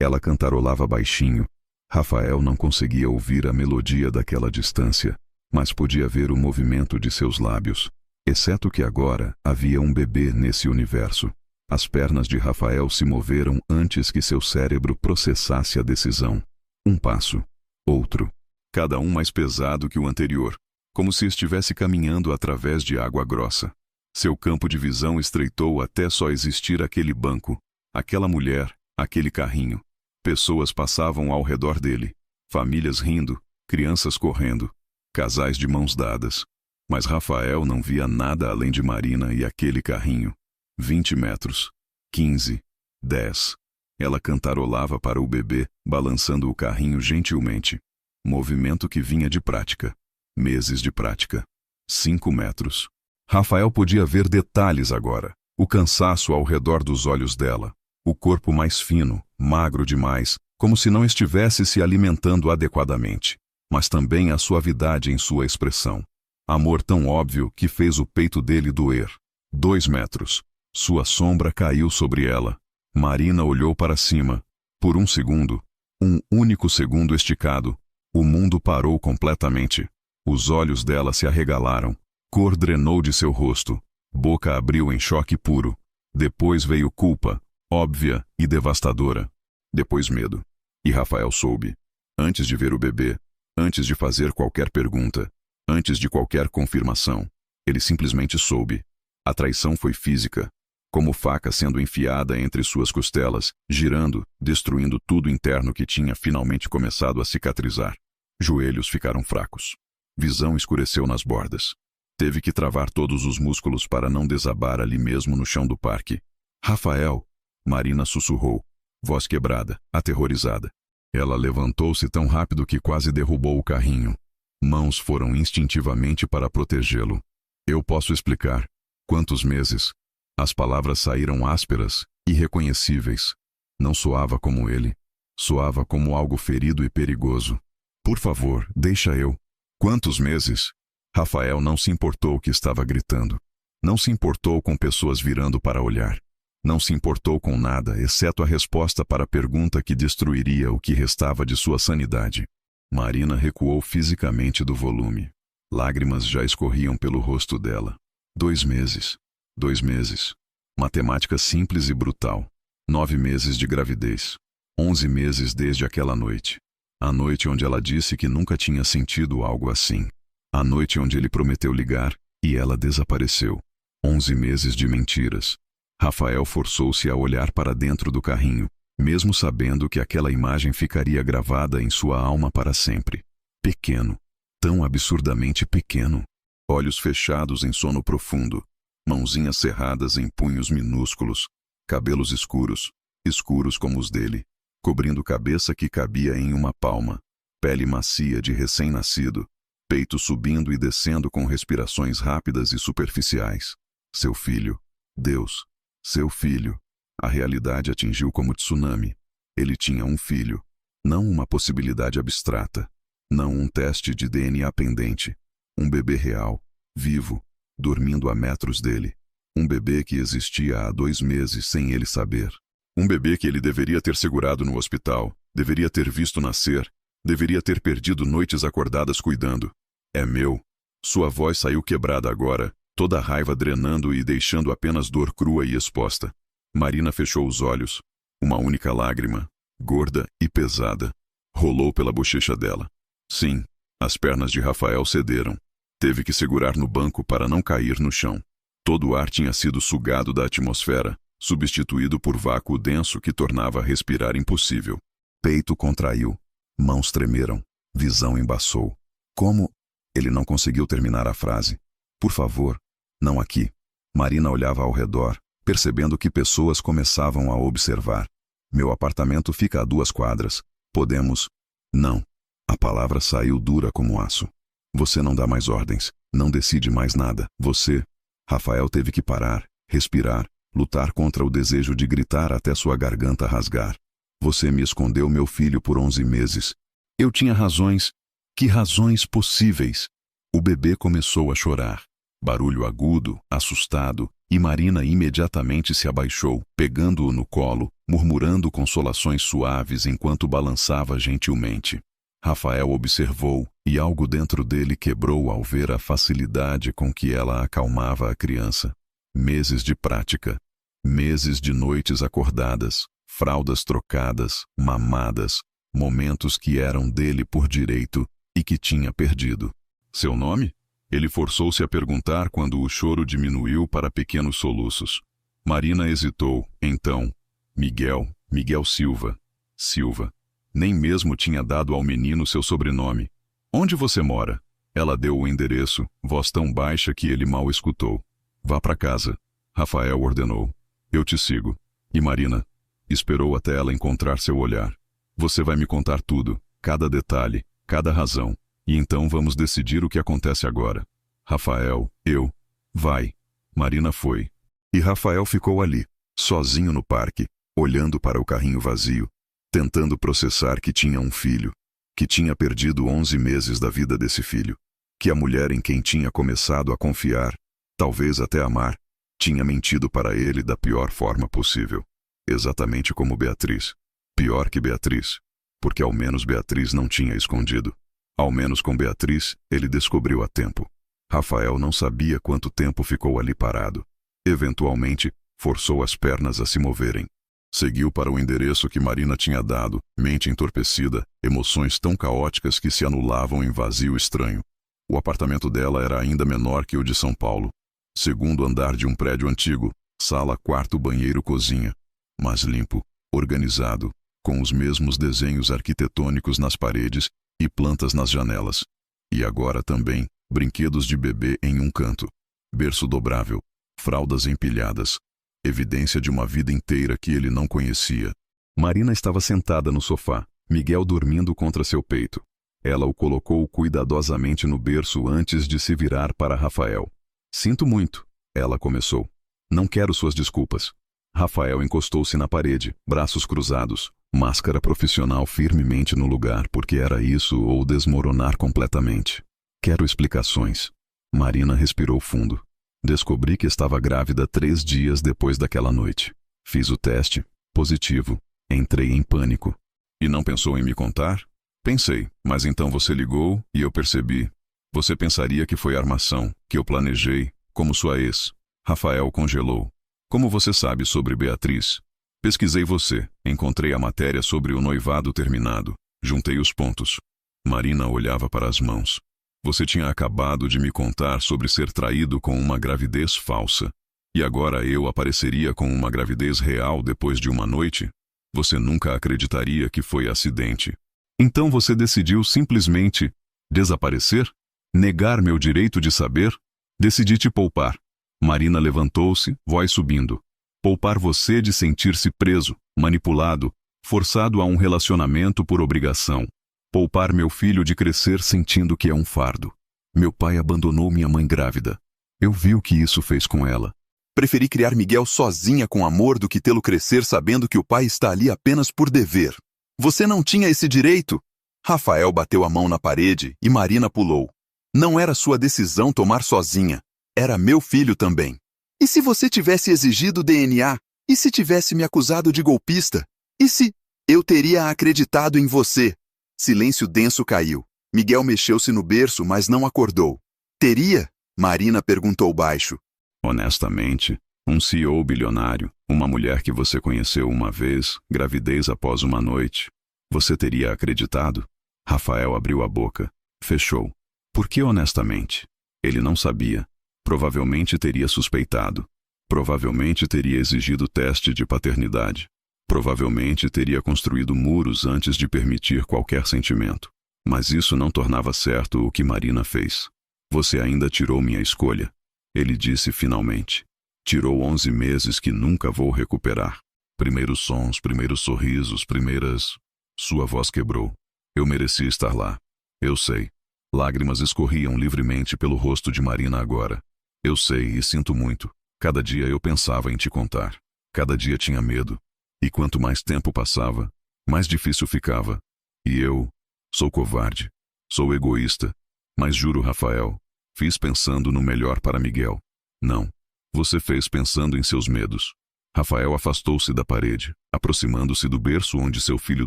Ela cantarolava baixinho. Rafael não conseguia ouvir a melodia daquela distância, mas podia ver o movimento de seus lábios. Exceto que agora havia um bebê nesse universo. As pernas de Rafael se moveram antes que seu cérebro processasse a decisão. Um passo. Outro. Cada um mais pesado que o anterior, como se estivesse caminhando através de água grossa. Seu campo de visão estreitou até só existir aquele banco, aquela mulher, aquele carrinho. Pessoas passavam ao redor dele. Famílias rindo, crianças correndo, casais de mãos dadas. Mas Rafael não via nada além de Marina e aquele carrinho. 20 metros. 15. 10. Ela cantarolava para o bebê, balançando o carrinho gentilmente. Movimento que vinha de prática. Meses de prática. 5 metros. Rafael podia ver detalhes agora. O cansaço ao redor dos olhos dela. O corpo mais fino, magro demais, como se não estivesse se alimentando adequadamente. Mas também a suavidade em sua expressão. Amor tão óbvio que fez o peito dele doer. 2 metros. Sua sombra caiu sobre ela. Marina olhou para cima. Por um segundo, um único segundo esticado, o mundo parou completamente. Os olhos dela se arregalaram. Cor drenou de seu rosto. Boca abriu em choque puro. Depois veio culpa, óbvia e devastadora. Depois medo. E Rafael soube. Antes de ver o bebê, antes de fazer qualquer pergunta, antes de qualquer confirmação, ele simplesmente soube. A traição foi física. Como faca sendo enfiada entre suas costelas, girando, destruindo tudo interno que tinha finalmente começado a cicatrizar. Joelhos ficaram fracos. Visão escureceu nas bordas. Teve que travar todos os músculos para não desabar ali mesmo no chão do parque. Rafael! Marina sussurrou, voz quebrada, aterrorizada. Ela levantou-se tão rápido que quase derrubou o carrinho. Mãos foram instintivamente para protegê-lo. Eu posso explicar. Quantos meses? As palavras saíram ásperas, irreconhecíveis. Não soava como ele. Soava como algo ferido e perigoso. Por favor, deixa eu. Quantos meses? Rafael não se importou que estava gritando. Não se importou com pessoas virando para olhar. Não se importou com nada, exceto a resposta para a pergunta que destruiria o que restava de sua sanidade. Marina recuou fisicamente do volume. Lágrimas já escorriam pelo rosto dela. 2 meses. 2 meses. Matemática simples e brutal. 9 meses de gravidez. 11 meses desde aquela noite. A noite onde ela disse que nunca tinha sentido algo assim. A noite onde ele prometeu ligar, e ela desapareceu. 11 meses de mentiras. Rafael forçou-se a olhar para dentro do carrinho, mesmo sabendo que aquela imagem ficaria gravada em sua alma para sempre. Pequeno. Tão absurdamente pequeno. Olhos fechados em sono profundo. Mãozinhas cerradas em punhos minúsculos. Cabelos escuros, escuros como os dele, cobrindo cabeça que cabia em uma palma. Pele macia de recém-nascido. Peito subindo e descendo com respirações rápidas e superficiais. Seu filho. Deus. Seu filho. A realidade atingiu como tsunami. Ele tinha um filho. Não uma possibilidade abstrata. Não um teste de DNA pendente. Um bebê real, vivo, dormindo a metros dele. Um bebê que existia há 2 meses sem ele saber. Um bebê que ele deveria ter segurado no hospital, deveria ter visto nascer, deveria ter perdido noites acordadas cuidando. É meu. Sua voz saiu quebrada agora, toda a raiva drenando e deixando apenas dor crua e exposta. Marina fechou os olhos. Uma única lágrima, gorda e pesada, rolou pela bochecha dela. Sim, as pernas de Rafael cederam. Teve que segurar no banco para não cair no chão. Todo o ar tinha sido sugado da atmosfera, substituído por vácuo denso que tornava respirar impossível. Peito contraiu. Mãos tremeram. Visão embaçou. Como? Ele não conseguiu terminar a frase. Por favor, não aqui. Marina olhava ao redor, percebendo que pessoas começavam a observar. Meu apartamento fica a 2 quadras. Podemos... Não. A palavra saiu dura como aço. Você não dá mais ordens, não decide mais nada. Você... Rafael teve que parar, respirar, lutar contra o desejo de gritar até sua garganta rasgar. Você me escondeu meu filho por 11 meses. Eu tinha razões. Que razões possíveis? O bebê começou a chorar. Barulho agudo, assustado, e Marina imediatamente se abaixou, pegando-o no colo, murmurando consolações suaves enquanto balançava gentilmente. Rafael observou, e algo dentro dele quebrou ao ver a facilidade com que ela acalmava a criança. Meses de prática. Meses de noites acordadas, fraldas trocadas, mamadas, momentos que eram dele por direito e que tinha perdido. Seu nome? Ele forçou-se a perguntar quando o choro diminuiu para pequenos soluços. Marina hesitou. Então, Miguel Silva. Silva. Nem mesmo tinha dado ao menino seu sobrenome. Onde você mora? Ela deu o endereço, voz tão baixa que ele mal escutou. Vá para casa. Rafael ordenou. Eu te sigo. E Marina? Esperou até ela encontrar seu olhar. Você vai me contar tudo, cada detalhe, cada razão. E então vamos decidir o que acontece agora. Rafael, eu. Vai. Marina foi. E Rafael ficou ali, sozinho no parque, olhando para o carrinho vazio, tentando processar que tinha um filho, que tinha perdido 11 meses da vida desse filho, que a mulher em quem tinha começado a confiar, talvez até amar, tinha mentido para ele da pior forma possível. Exatamente como Beatriz. Pior que Beatriz, porque ao menos Beatriz não tinha escondido. Ao menos com Beatriz, ele descobriu a tempo. Rafael não sabia quanto tempo ficou ali parado. Eventualmente, forçou as pernas a se moverem. Seguiu para o endereço que Marina tinha dado, mente entorpecida, emoções tão caóticas que se anulavam em vazio estranho. O apartamento dela era ainda menor que o de São Paulo. Segundo andar de um prédio antigo, sala, quarto, banheiro, cozinha. Mas limpo, organizado, com os mesmos desenhos arquitetônicos nas paredes e plantas nas janelas. E agora também, brinquedos de bebê em um canto. Berço dobrável, fraldas empilhadas. Evidência de uma vida inteira que ele não conhecia. Marina estava sentada no sofá, Miguel dormindo contra seu peito. Ela o colocou cuidadosamente no berço antes de se virar para Rafael. Sinto muito, ela começou. Não quero suas desculpas. Rafael encostou-se na parede, braços cruzados, máscara profissional firmemente no lugar porque era isso ou desmoronar completamente. Quero explicações. Marina respirou fundo. Descobri que estava grávida 3 dias depois daquela noite. Fiz o teste. Positivo. Entrei em pânico. E não pensou em me contar? Pensei, mas então você ligou e eu percebi. Você pensaria que foi armação, que eu planejei, como sua ex. Rafael congelou. Como você sabe sobre Beatriz? Pesquisei você, encontrei a matéria sobre o noivado terminado. Juntei os pontos. Marina olhava para as mãos. Você tinha acabado de me contar sobre ser traído com uma gravidez falsa. E agora eu apareceria com uma gravidez real depois de uma noite? Você nunca acreditaria que foi acidente. Então você decidiu simplesmente desaparecer? Negar meu direito de saber? Decidi te poupar. Marina levantou-se, voz subindo. Poupar você de sentir-se preso, manipulado, forçado a um relacionamento por obrigação. Poupar meu filho de crescer sentindo que é um fardo. Meu pai abandonou minha mãe grávida. Eu vi o que isso fez com ela. Preferi criar Miguel sozinha com amor do que tê-lo crescer sabendo que o pai está ali apenas por dever. Você não tinha esse direito. Rafael bateu a mão na parede e Marina pulou. Não era sua decisão tomar sozinha. Era meu filho também. E se você tivesse exigido DNA? E se tivesse me acusado de golpista? E se... Eu teria acreditado em você. Silêncio denso caiu. Miguel mexeu-se no berço, mas não acordou. Teria? Marina perguntou baixo. Honestamente, um CEO bilionário, uma mulher que você conheceu uma vez, gravidez após uma noite. Você teria acreditado? Rafael abriu a boca. Fechou. Por que honestamente? Ele não sabia. Provavelmente teria suspeitado. Provavelmente teria exigido teste de paternidade. Provavelmente teria construído muros antes de permitir qualquer sentimento. Mas isso não tornava certo o que Marina fez. Você ainda tirou minha escolha. Ele disse finalmente. Tirou 11 meses que nunca vou recuperar. Primeiros sons, primeiros sorrisos, primeiras... Sua voz quebrou. Eu mereci estar lá. Eu sei. Lágrimas escorriam livremente pelo rosto de Marina agora. Eu sei e sinto muito. Cada dia eu pensava em te contar. Cada dia tinha medo. E quanto mais tempo passava, mais difícil ficava. E eu... Sou covarde. Sou egoísta. Mas juro, Rafael, fiz pensando no melhor para Miguel. Não. Você fez pensando em seus medos. Rafael afastou-se da parede, aproximando-se do berço onde seu filho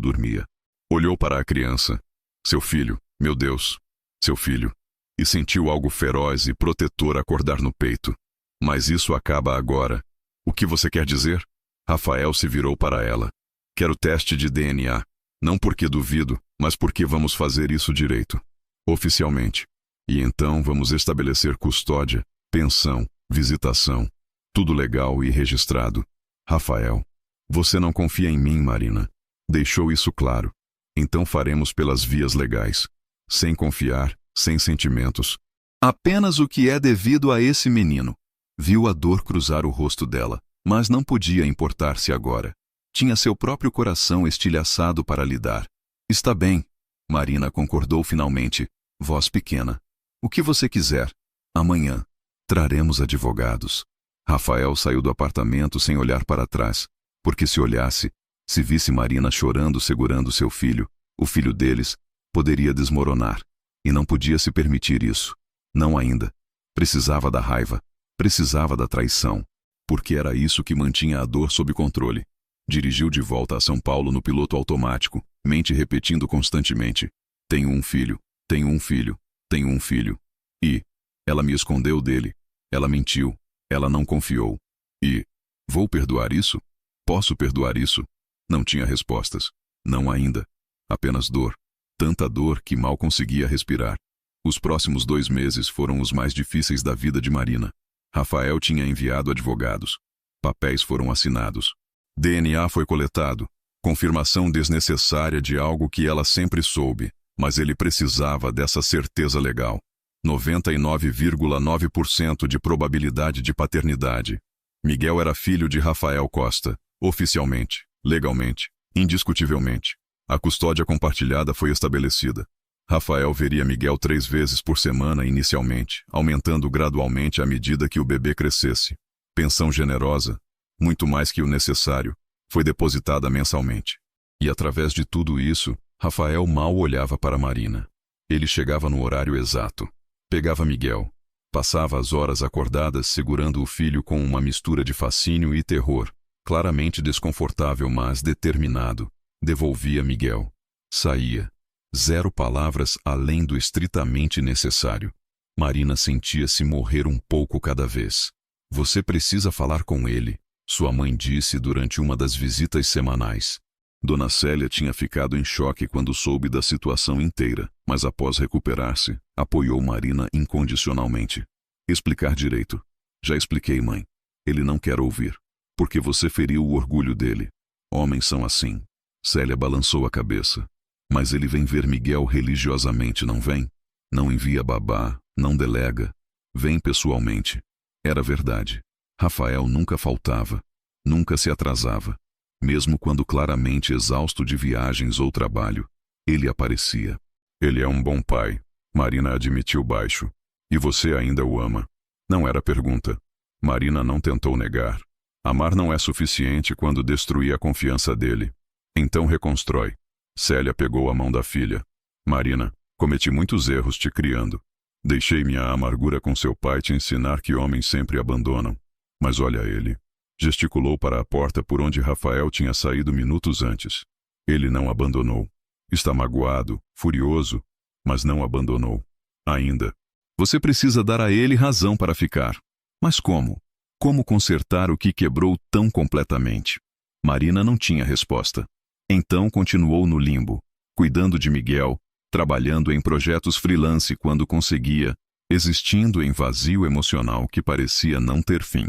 dormia. Olhou para a criança. Seu filho, meu Deus. Seu filho. E sentiu algo feroz e protetor acordar no peito. Mas isso acaba agora. O que você quer dizer? Rafael se virou para ela. Quero teste de DNA. Não porque duvido, mas porque vamos fazer isso direito. Oficialmente. E então vamos estabelecer custódia, pensão, visitação. Tudo legal e registrado. Rafael. Você não confia em mim, Marina. Deixou isso claro. Então faremos pelas vias legais. Sem confiar, sem sentimentos. Apenas o que é devido a esse menino. Viu a dor cruzar o rosto dela, mas não podia importar-se agora. Tinha seu próprio coração estilhaçado para lidar. Está bem, Marina concordou finalmente, voz pequena. O que você quiser. Amanhã. Traremos advogados. Rafael saiu do apartamento sem olhar para trás, porque se olhasse, se visse Marina chorando segurando seu filho, o filho deles, poderia desmoronar. E não podia se permitir isso. Não ainda. Precisava da raiva. Precisava da traição. Porque era isso que mantinha a dor sob controle. Dirigiu de volta a São Paulo no piloto automático, mente repetindo constantemente: tenho um filho, tenho um filho, tenho um filho. E ela me escondeu dele. Ela mentiu. Ela não confiou. E vou perdoar isso? Posso perdoar isso? Não tinha respostas. Não ainda. Apenas dor. Tanta dor que mal conseguia respirar. Os próximos 2 meses foram os mais difíceis da vida de Marina. Rafael tinha enviado advogados. Papéis foram assinados. DNA foi coletado. Confirmação desnecessária de algo que ela sempre soube, mas ele precisava dessa certeza legal. 99,9% de probabilidade de paternidade. Miguel era filho de Rafael Costa, oficialmente, legalmente, indiscutivelmente. A custódia compartilhada foi estabelecida. Rafael veria Miguel 3 vezes por semana inicialmente, aumentando gradualmente à medida que o bebê crescesse. Pensão generosa, muito mais que o necessário, foi depositada mensalmente. E através de tudo isso, Rafael mal olhava para Marina. Ele chegava no horário exato. Pegava Miguel. Passava as horas acordadas segurando o filho com uma mistura de fascínio e terror. Claramente desconfortável, mas determinado. Devolvia Miguel. Saía. 0 palavras além do estritamente necessário. Marina sentia-se morrer um pouco cada vez. Você precisa falar com ele, sua mãe disse durante uma das visitas semanais. Dona Célia tinha ficado em choque quando soube da situação inteira, mas após recuperar-se, apoiou Marina incondicionalmente. Explicar direito. Já expliquei, mãe. Ele não quer ouvir. Porque você feriu o orgulho dele. Homens são assim. Célia balançou a cabeça. Mas ele vem ver Miguel religiosamente, não vem? Não envia babá, não delega. Vem pessoalmente. Era verdade. Rafael nunca faltava. Nunca se atrasava. Mesmo quando claramente exausto de viagens ou trabalho, ele aparecia. Ele é um bom pai, Marina admitiu baixo. E você ainda o ama? Não era pergunta. Marina não tentou negar. Amar não é suficiente quando destruir a confiança dele. Então reconstrói. Célia pegou a mão da filha. Marina, cometi muitos erros te criando. Deixei minha amargura com seu pai te ensinar que homens sempre abandonam. Mas olha ele. Gesticulou para a porta por onde Rafael tinha saído minutos antes. Ele não abandonou. Está magoado, furioso, mas não abandonou. Ainda. Você precisa dar a ele razão para ficar. Mas como? Como consertar o que quebrou tão completamente? Marina não tinha resposta. Então continuou no limbo, cuidando de Miguel, trabalhando em projetos freelance quando conseguia, existindo em vazio emocional que parecia não ter fim.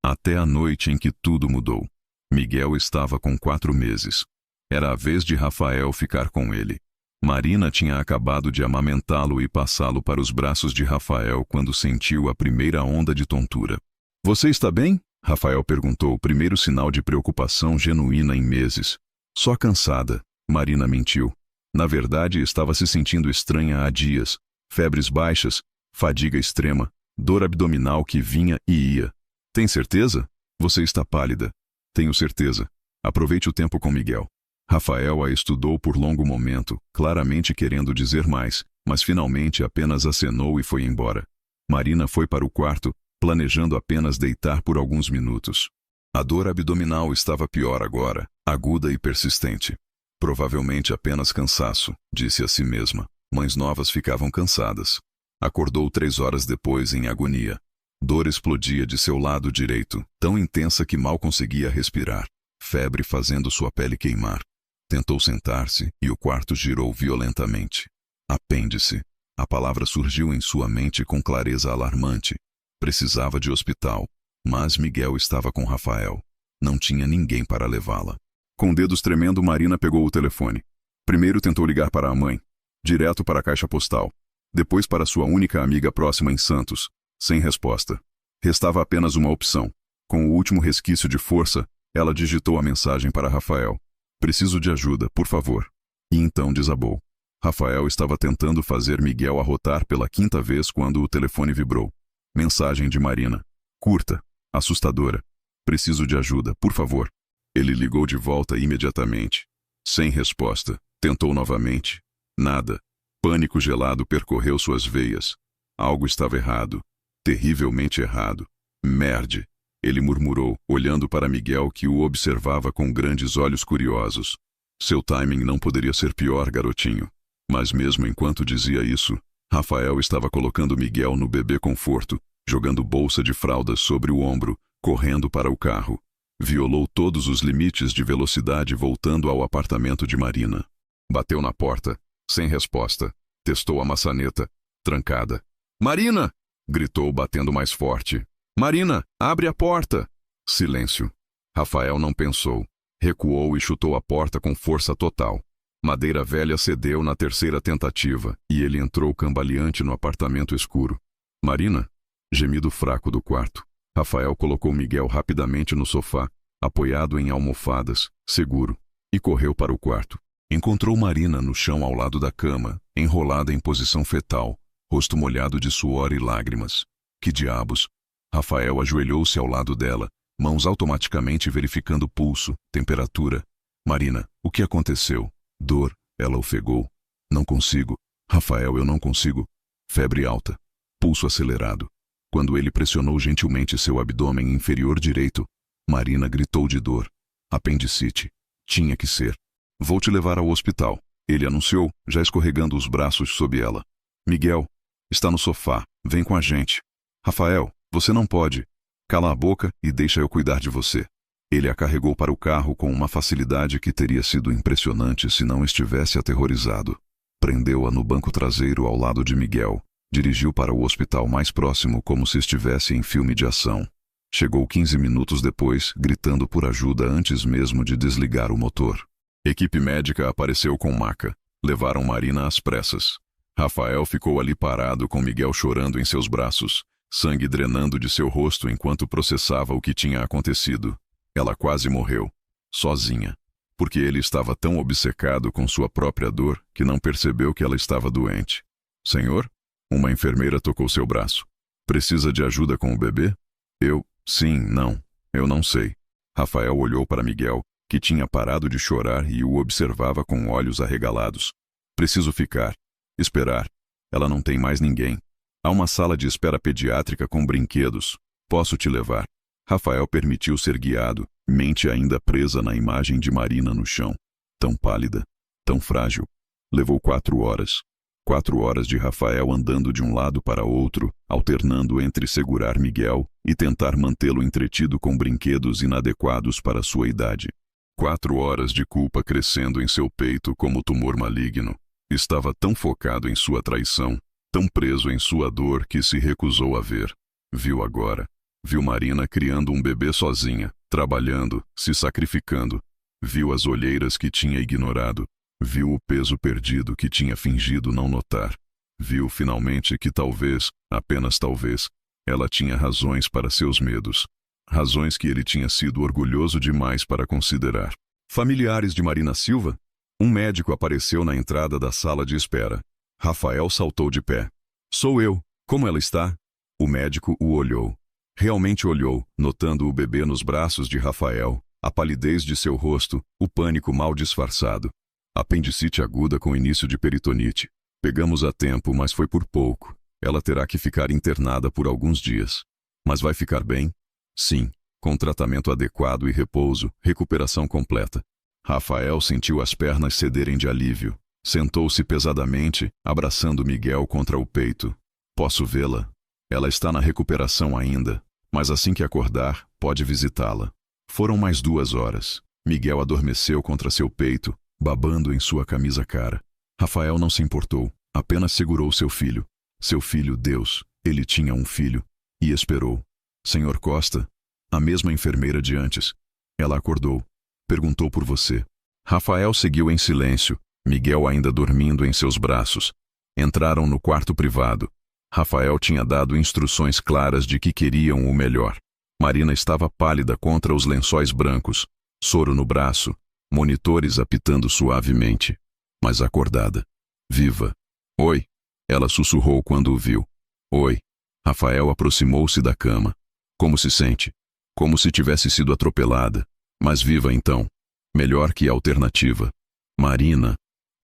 Até a noite em que tudo mudou. Miguel estava com 4 meses. Era a vez de Rafael ficar com ele. Marina tinha acabado de amamentá-lo e passá-lo para os braços de Rafael quando sentiu a primeira onda de tontura. Você está bem? Rafael perguntou, o primeiro sinal de preocupação genuína em meses. Só cansada, Marina mentiu. Na verdade, estava se sentindo estranha há dias. Febres baixas, fadiga extrema, dor abdominal que vinha e ia. Tem certeza? Você está pálida. Tenho certeza. Aproveite o tempo com Miguel. Rafael a estudou por longo momento, claramente querendo dizer mais, mas finalmente apenas acenou e foi embora. Marina foi para o quarto, planejando apenas deitar por alguns minutos. A dor abdominal estava pior agora, aguda e persistente. Provavelmente apenas cansaço, disse a si mesma. Mães novas ficavam cansadas. Acordou 3 horas depois em agonia. Dor explodia de seu lado direito, tão intensa que mal conseguia respirar. Febre fazendo sua pele queimar. Tentou sentar-se e o quarto girou violentamente. Apêndice. A palavra surgiu em sua mente com clareza alarmante. Precisava de hospital, mas Miguel estava com Rafael. Não tinha ninguém para levá-la. Com dedos tremendo, Marina pegou o telefone. Primeiro tentou ligar para a mãe, direto para a caixa postal. Depois para sua única amiga próxima em Santos, sem resposta. Restava apenas uma opção. Com o último resquício de força, ela digitou a mensagem para Rafael. Preciso de ajuda, por favor. E então desabou. Rafael estava tentando fazer Miguel arrotar pela 5ª vez quando o telefone vibrou. Mensagem de Marina. Curta, assustadora. Preciso de ajuda, por favor. Ele ligou de volta imediatamente. Sem resposta. Tentou novamente. Nada. Pânico gelado percorreu suas veias. Algo estava errado. Terrivelmente errado. Merde. Ele murmurou, olhando para Miguel, que o observava com grandes olhos curiosos. Seu timing não poderia ser pior, garotinho. Mas mesmo enquanto dizia isso, Rafael estava colocando Miguel no bebê conforto, jogando bolsa de fraldas sobre o ombro, correndo para o carro. Violou todos os limites de velocidade voltando ao apartamento de Marina. Bateu na porta, sem resposta. Testou a maçaneta, trancada. Marina! Gritou batendo mais forte. Marina, abre a porta! Silêncio. Rafael não pensou. Recuou e chutou a porta com força total. Madeira velha cedeu na 3ª tentativa e ele entrou cambaleante no apartamento escuro. Marina? Gemido fraco do quarto. Rafael colocou Miguel rapidamente no sofá, apoiado em almofadas, seguro, e correu para o quarto. Encontrou Marina no chão ao lado da cama, enrolada em posição fetal, rosto molhado de suor e lágrimas. Que diabos? Rafael ajoelhou-se ao lado dela, mãos automaticamente verificando pulso, temperatura. Marina, o que aconteceu? Dor, ela ofegou. Não consigo. Rafael, eu não consigo. Febre alta. Pulso acelerado. Quando ele pressionou gentilmente seu abdômen inferior direito, Marina gritou de dor. Apendicite. Tinha que ser. Vou te levar ao hospital, ele anunciou, já escorregando os braços sob ela. Miguel, está no sofá, vem com a gente. Rafael, você não pode. Cala a boca e deixa eu cuidar de você. Ele a carregou para o carro com uma facilidade que teria sido impressionante se não estivesse aterrorizado. Prendeu-a no banco traseiro ao lado de Miguel. Dirigiu para o hospital mais próximo como se estivesse em filme de ação. Chegou 15 minutos depois, gritando por ajuda antes mesmo de desligar o motor. Equipe médica apareceu com maca. Levaram Marina às pressas. Rafael ficou ali parado com Miguel chorando em seus braços, sangue drenando de seu rosto enquanto processava o que tinha acontecido. Ela quase morreu, sozinha, porque ele estava tão obcecado com sua própria dor que não percebeu que ela estava doente. Senhor? Uma enfermeira tocou seu braço. Precisa de ajuda com o bebê? Sim, não. Eu não sei. Rafael olhou para Miguel, que tinha parado de chorar e o observava com olhos arregalados. Preciso ficar. Esperar. Ela não tem mais ninguém. Há uma sala de espera pediátrica com brinquedos. Posso te levar. Rafael permitiu ser guiado, mente ainda presa na imagem de Marina no chão. Tão pálida, tão frágil. Levou 4 horas. 4 horas de Rafael andando de um lado para outro, alternando entre segurar Miguel e tentar mantê-lo entretido com brinquedos inadequados para sua idade. 4 horas de culpa crescendo em seu peito como tumor maligno. Estava tão focado em sua traição, tão preso em sua dor que se recusou a ver. Viu agora. Viu Marina criando um bebê sozinha, trabalhando, se sacrificando. Viu as olheiras que tinha ignorado. Viu o peso perdido que tinha fingido não notar. Viu finalmente que talvez, apenas talvez, ela tinha razões para seus medos. Razões que ele tinha sido orgulhoso demais para considerar. Familiares de Marina Silva? Um médico apareceu na entrada da sala de espera. Rafael saltou de pé. Sou eu. Como ela está? O médico o olhou. Realmente olhou, notando o bebê nos braços de Rafael, a palidez de seu rosto, o pânico mal disfarçado. Apendicite aguda com início de peritonite. Pegamos a tempo, mas foi por pouco. Ela terá que ficar internada por alguns dias. Mas vai ficar bem? Sim, com tratamento adequado e repouso, recuperação completa. Rafael sentiu as pernas cederem de alívio. Sentou-se pesadamente, abraçando Miguel contra o peito. Posso vê-la? Ela está na recuperação ainda, mas assim que acordar, pode visitá-la. Foram mais 2 horas. Miguel adormeceu contra seu peito, babando em sua camisa cara. Rafael não se importou, apenas segurou seu filho. Seu filho, Deus, ele tinha um filho. E esperou. Senhor Costa, a mesma enfermeira de antes. Ela acordou. Perguntou por você. Rafael seguiu em silêncio, Miguel ainda dormindo em seus braços. Entraram no quarto privado. Rafael tinha dado instruções claras de que queriam o melhor. Marina estava pálida contra os lençóis brancos, soro no braço, monitores apitando suavemente, mas acordada. Viva. Oi. Ela sussurrou quando o viu. Oi. Rafael aproximou-se da cama. Como se sente? Como se tivesse sido atropelada. Mas viva então. Melhor que a alternativa. Marina.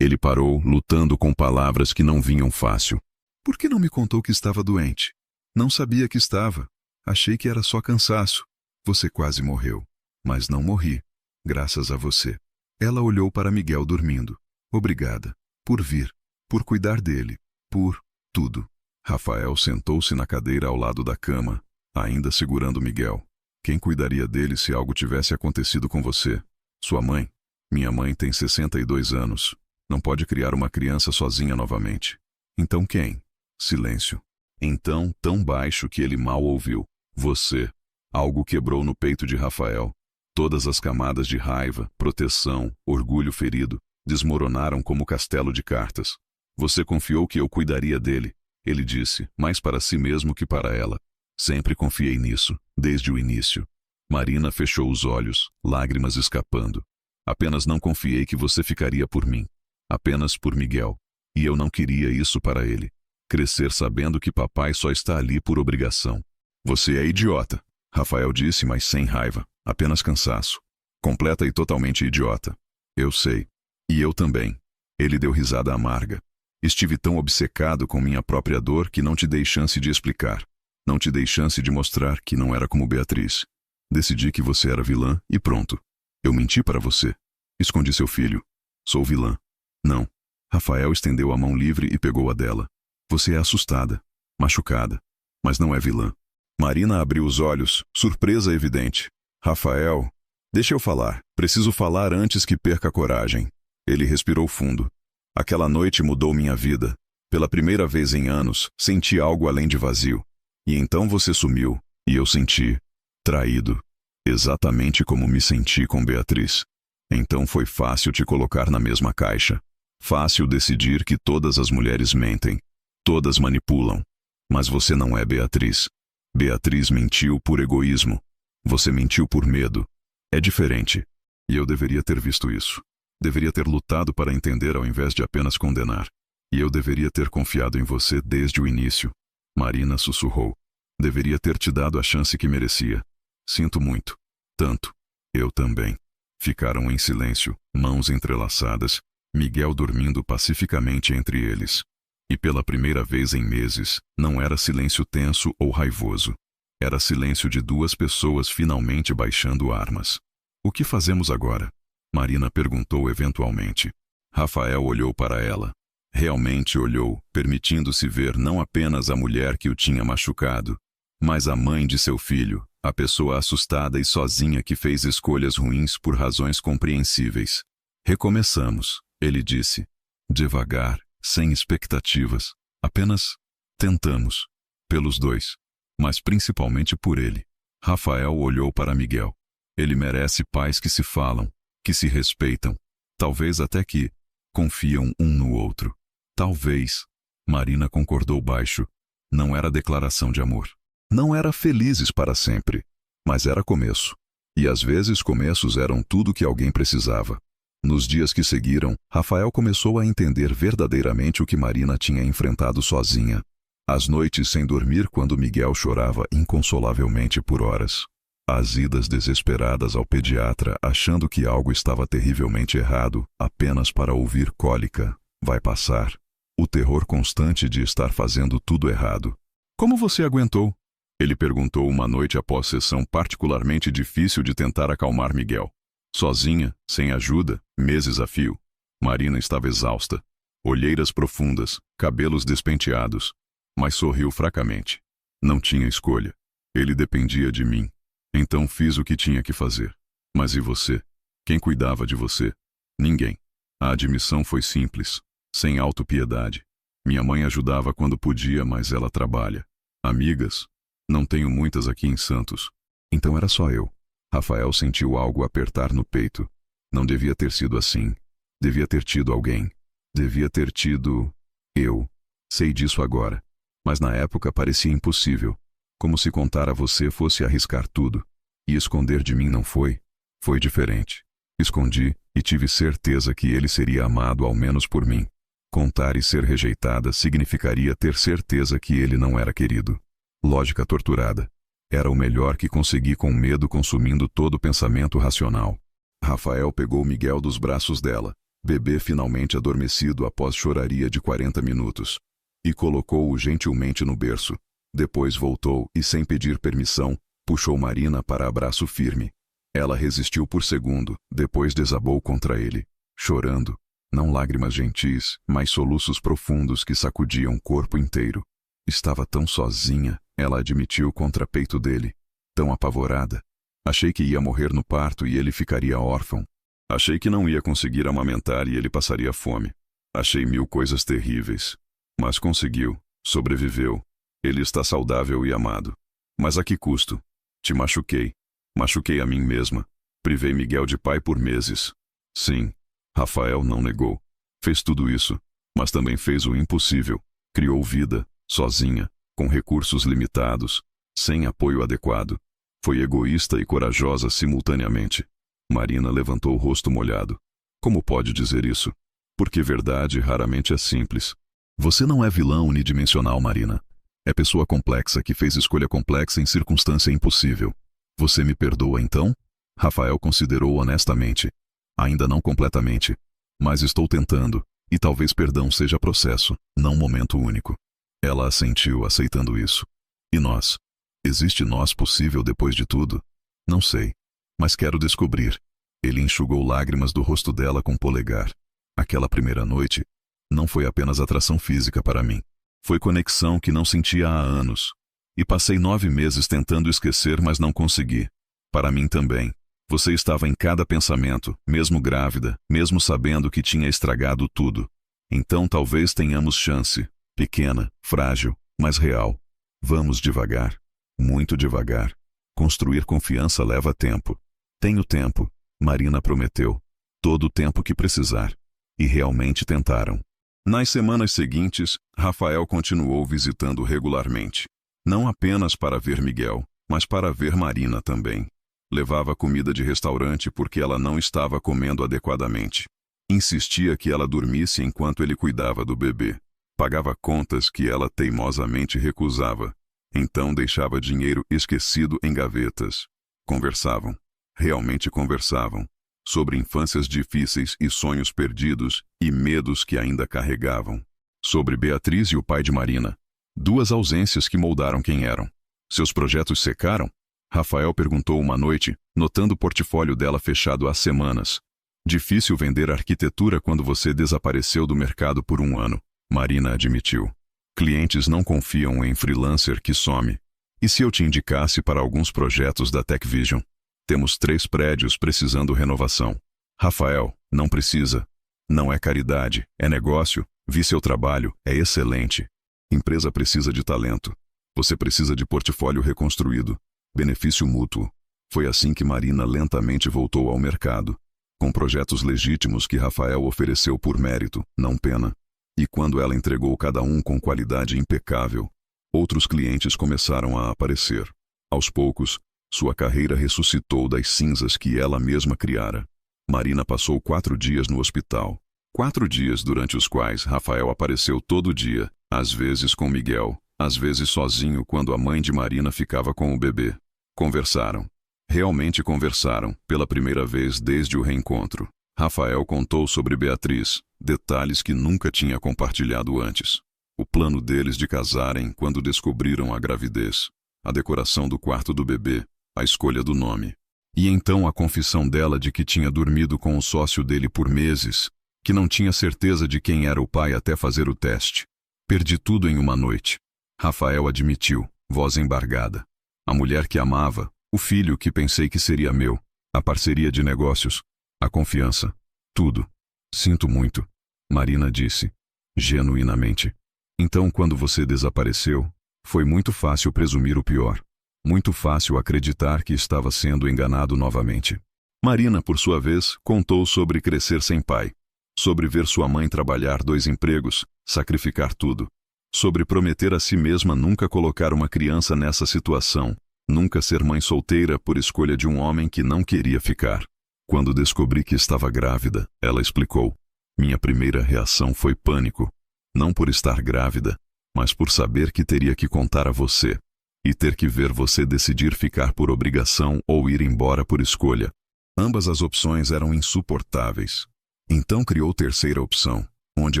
Ele parou, lutando com palavras que não vinham fácil. Por que não me contou que estava doente? Não sabia que estava. Achei que era só cansaço. Você quase morreu. Mas não morri. Graças a você. Ela olhou para Miguel dormindo. Obrigada. Por vir. Por cuidar dele. Por tudo. Rafael sentou-se na cadeira ao lado da cama, ainda segurando Miguel. Quem cuidaria dele se algo tivesse acontecido com você? Sua mãe? Minha mãe tem 62 anos. Não pode criar uma criança sozinha novamente. Então quem? Silêncio. Então, tão baixo que ele mal ouviu. Você. Algo quebrou no peito de Rafael. Todas as camadas de raiva, proteção, orgulho ferido, desmoronaram como castelo de cartas. Você confiou que eu cuidaria dele, ele disse, mais para si mesmo que para ela. Sempre confiei nisso, desde o início. Marina fechou os olhos, lágrimas escapando. Apenas não confiei que você ficaria por mim. Apenas por Miguel. E eu não queria isso para ele. Crescer sabendo que papai só está ali por obrigação. Você é idiota, Rafael disse, mas sem raiva, apenas cansaço. Completa e totalmente idiota. Eu sei. E eu também. Ele deu risada amarga. Estive tão obcecado com minha própria dor que não te dei chance de explicar. Não te dei chance de mostrar que não era como Beatriz. Decidi que você era vilã e pronto. Eu menti para você. Escondi seu filho. Sou vilã. Não. Rafael estendeu a mão livre e pegou a dela. Você é assustada, machucada, mas não é vilã. Marina abriu os olhos, surpresa evidente. Rafael, deixa eu falar. Preciso falar antes que perca a coragem. Ele respirou fundo. Aquela noite mudou minha vida. Pela primeira vez em anos, senti algo além de vazio. E então você sumiu, e eu senti traído. Exatamente como me senti com Beatriz. Então foi fácil te colocar na mesma caixa. Fácil decidir que todas as mulheres mentem. Todas manipulam. Mas você não é Beatriz. Beatriz mentiu por egoísmo. Você mentiu por medo. É diferente. E eu deveria ter visto isso. Deveria ter lutado para entender ao invés de apenas condenar. E eu deveria ter confiado em você desde o início. Marina sussurrou. Deveria ter te dado a chance que merecia. Sinto muito. Tanto. Eu também. Ficaram em silêncio, mãos entrelaçadas, Miguel dormindo pacificamente entre eles. E pela primeira vez em meses, não era silêncio tenso ou raivoso. Era silêncio de duas pessoas finalmente baixando armas. O que fazemos agora? Marina perguntou eventualmente. Rafael olhou para ela. Realmente olhou, permitindo-se ver não apenas a mulher que o tinha machucado, mas a mãe de seu filho, a pessoa assustada e sozinha que fez escolhas ruins por razões compreensíveis. Recomeçamos, ele disse. Devagar, sem expectativas. Apenas tentamos. Pelos dois. Mas principalmente por ele. Rafael olhou para Miguel. Ele merece pais que se falam, que se respeitam. Talvez até que confiam um no outro. Talvez. Marina concordou baixo. Não era declaração de amor. Não era felizes para sempre. Mas era começo. E às vezes começos eram tudo que alguém precisava. Nos dias que seguiram, Rafael começou a entender verdadeiramente o que Marina tinha enfrentado sozinha. As noites sem dormir quando Miguel chorava inconsolavelmente por horas. As idas desesperadas ao pediatra achando que algo estava terrivelmente errado apenas para ouvir cólica. Vai passar. O terror constante de estar fazendo tudo errado. Como você aguentou? Ele perguntou uma noite após sessão particularmente difícil de tentar acalmar Miguel. Sozinha, sem ajuda, meses a fio. Marina estava exausta. Olheiras profundas, cabelos despenteados. Mas sorriu fracamente. Não tinha escolha. Ele dependia de mim. Então fiz o que tinha que fazer. Mas e você? Quem cuidava de você? Ninguém. A admissão foi simples, sem autopiedade. Minha mãe ajudava quando podia, mas ela trabalha. Amigas? Não tenho muitas aqui em Santos. Então era só eu. Rafael sentiu algo apertar no peito. Não devia ter sido assim. Devia ter tido alguém. Devia ter tido... eu. Sei disso agora. Mas na época parecia impossível. Como se contar a você fosse arriscar tudo. E esconder de mim não foi. Foi diferente. Escondi e tive certeza que ele seria amado ao menos por mim. Contar e ser rejeitada significaria ter certeza que ele não era querido. Lógica torturada. Era o melhor que consegui com medo consumindo todo o pensamento racional. Rafael pegou Miguel dos braços dela, bebê finalmente adormecido após choraria de 40 minutos, e colocou-o gentilmente no berço. Depois voltou e, sem pedir permissão, puxou Marina para abraço firme. Ela resistiu por segundo, depois desabou contra ele, chorando. Não lágrimas gentis, mas soluços profundos que sacudiam o corpo inteiro. Estava tão sozinha, ela admitiu contra peito dele. Tão apavorada. Achei que ia morrer no parto e ele ficaria órfão. Achei que não ia conseguir amamentar e ele passaria fome. Achei mil coisas terríveis. Mas conseguiu, sobreviveu. Ele está saudável e amado. Mas a que custo? Te machuquei. Machuquei a mim mesma. Privei Miguel de pai por meses. Sim. Rafael não negou. Fez tudo isso, mas também fez o impossível. Criou vida, sozinha, com recursos limitados, sem apoio adequado. Foi egoísta e corajosa simultaneamente. Marina levantou o rosto molhado. Como pode dizer isso? Porque verdade raramente é simples. Você não é vilã unidimensional, Marina. É pessoa complexa que fez escolha complexa em circunstância impossível. Você me perdoa então? Rafael considerou honestamente. Ainda não completamente. Mas estou tentando, e talvez perdão seja processo, não momento único. Ela assentiu, aceitando isso. E nós? Existe nós possível depois de tudo? Não sei. Mas quero descobrir. Ele enxugou lágrimas do rosto dela com o polegar. Aquela primeira noite não foi apenas atração física para mim. Foi conexão que não sentia há anos. E passei 9 meses tentando esquecer, mas não consegui. Para mim também. Você estava em cada pensamento, mesmo grávida, mesmo sabendo que tinha estragado tudo. Então talvez tenhamos chance. Pequena, frágil, mas real. Vamos devagar. Muito devagar. Construir confiança leva tempo. Tenho tempo, Marina prometeu. Todo o tempo que precisar. E realmente tentaram. Nas semanas seguintes, Rafael continuou visitando regularmente. Não apenas para ver Miguel, mas para ver Marina também. Levava comida de restaurante porque ela não estava comendo adequadamente. Insistia que ela dormisse enquanto ele cuidava do bebê. Pagava contas que ela teimosamente recusava. Então deixava dinheiro esquecido em gavetas. Conversavam. Realmente conversavam. Sobre infâncias difíceis e sonhos perdidos e medos que ainda carregavam. Sobre Beatriz e o pai de Marina. 2 ausências que moldaram quem eram. Seus projetos secaram? Rafael perguntou uma noite, notando o portfólio dela fechado há semanas. Difícil vender arquitetura quando você desapareceu do mercado por 1 ano, Marina admitiu. Clientes não confiam em freelancer que some. E se eu te indicasse para alguns projetos da TechVision? Temos 3 prédios precisando renovação. Rafael, não precisa. Não é caridade, é negócio. Vi seu trabalho, é excelente. Empresa precisa de talento. Você precisa de portfólio reconstruído. Benefício mútuo. Foi assim que Marina lentamente voltou ao mercado. Com projetos legítimos que Rafael ofereceu por mérito, não pena. E quando ela entregou cada um com qualidade impecável, outros clientes começaram a aparecer. Aos poucos, sua carreira ressuscitou das cinzas que ela mesma criara. Marina passou 4 dias no hospital. 4 dias durante os quais Rafael apareceu todo dia, às vezes com Miguel, às vezes sozinho quando a mãe de Marina ficava com o bebê. Conversaram. Realmente conversaram, pela primeira vez desde o reencontro. Rafael contou sobre Beatriz, detalhes que nunca tinha compartilhado antes. O plano deles de casarem quando descobriram a gravidez, a decoração do quarto do bebê, a escolha do nome. E então a confissão dela de que tinha dormido com o sócio dele por meses, que não tinha certeza de quem era o pai até fazer o teste. Perdi tudo em uma noite. Rafael admitiu, voz embargada. A mulher que amava, o filho que pensei que seria meu, a parceria de negócios, a confiança, tudo. Sinto muito, Marina disse, genuinamente. Então, quando você desapareceu, foi muito fácil presumir o pior. Muito fácil acreditar que estava sendo enganado novamente. Marina, por sua vez, contou sobre crescer sem pai. Sobre ver sua mãe trabalhar 2 empregos, sacrificar tudo. Sobre prometer a si mesma nunca colocar uma criança nessa situação, nunca ser mãe solteira por escolha de um homem que não queria ficar. Quando descobri que estava grávida, ela explicou. Minha primeira reação foi pânico. Não por estar grávida, mas por saber que teria que contar a você. E ter que ver você decidir ficar por obrigação ou ir embora por escolha. Ambas as opções eram insuportáveis. Então criou terceira opção, onde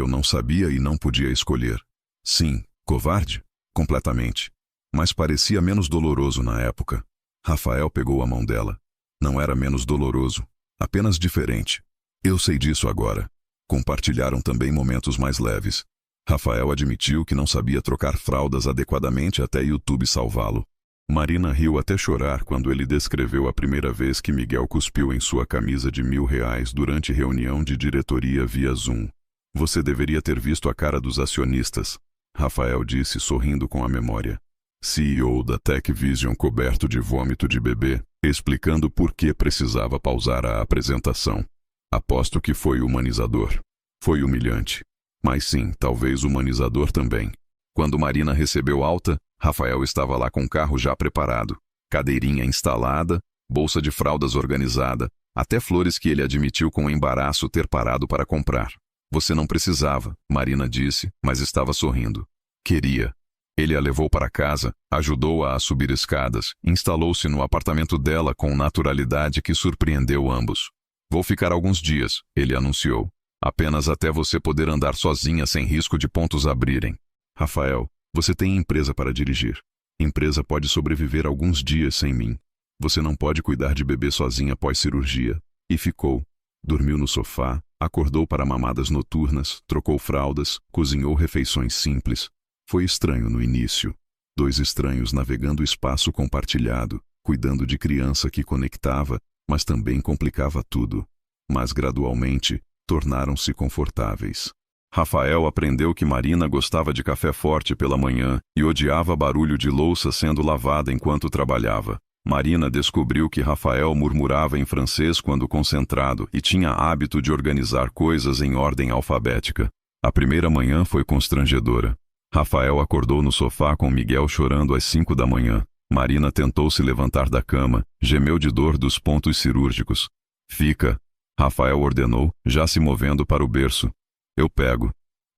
eu não sabia e não podia escolher. Sim, covarde? Completamente. Mas parecia menos doloroso na época. Rafael pegou a mão dela. Não era menos doloroso, apenas diferente. Eu sei disso agora. Compartilharam também momentos mais leves. Rafael admitiu que não sabia trocar fraldas adequadamente até YouTube salvá-lo. Marina riu até chorar quando ele descreveu a primeira vez que Miguel cuspiu em sua camisa de R$ 1.000 durante reunião de diretoria via Zoom. Você deveria ter visto a cara dos acionistas, Rafael disse sorrindo com a memória. CEO da Tech Vision coberto de vômito de bebê, explicando por que precisava pausar a apresentação. Aposto que foi humanizador. Foi humilhante. Mas sim, talvez humanizador também. Quando Marina recebeu alta, Rafael estava lá com o carro já preparado, cadeirinha instalada, bolsa de fraldas organizada, até flores que ele admitiu com embaraço ter parado para comprar. Você não precisava, Marina disse, mas estava sorrindo. Queria. Ele a levou para casa, ajudou-a a subir escadas, instalou-se no apartamento dela com naturalidade que surpreendeu ambos. Vou ficar alguns dias, ele anunciou. Apenas até você poder andar sozinha sem risco de pontos abrirem. Rafael, você tem empresa para dirigir. Empresa pode sobreviver alguns dias sem mim. Você não pode cuidar de bebê sozinha após cirurgia. E ficou. Dormiu no sofá, acordou para mamadas noturnas, trocou fraldas, cozinhou refeições simples. Foi estranho no início. 2 estranhos navegando o espaço compartilhado, cuidando de criança que conectava, mas também complicava tudo. Mas gradualmente, tornaram-se confortáveis. Rafael aprendeu que Marina gostava de café forte pela manhã e odiava barulho de louça sendo lavada enquanto trabalhava. Marina descobriu que Rafael murmurava em francês quando concentrado e tinha hábito de organizar coisas em ordem alfabética. A primeira manhã foi constrangedora. Rafael acordou no sofá com Miguel chorando às 5 da manhã. Marina tentou se levantar da cama, gemeu de dor dos pontos cirúrgicos. Fica, Rafael ordenou, já se movendo para o berço. Eu pego.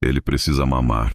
Ele precisa mamar.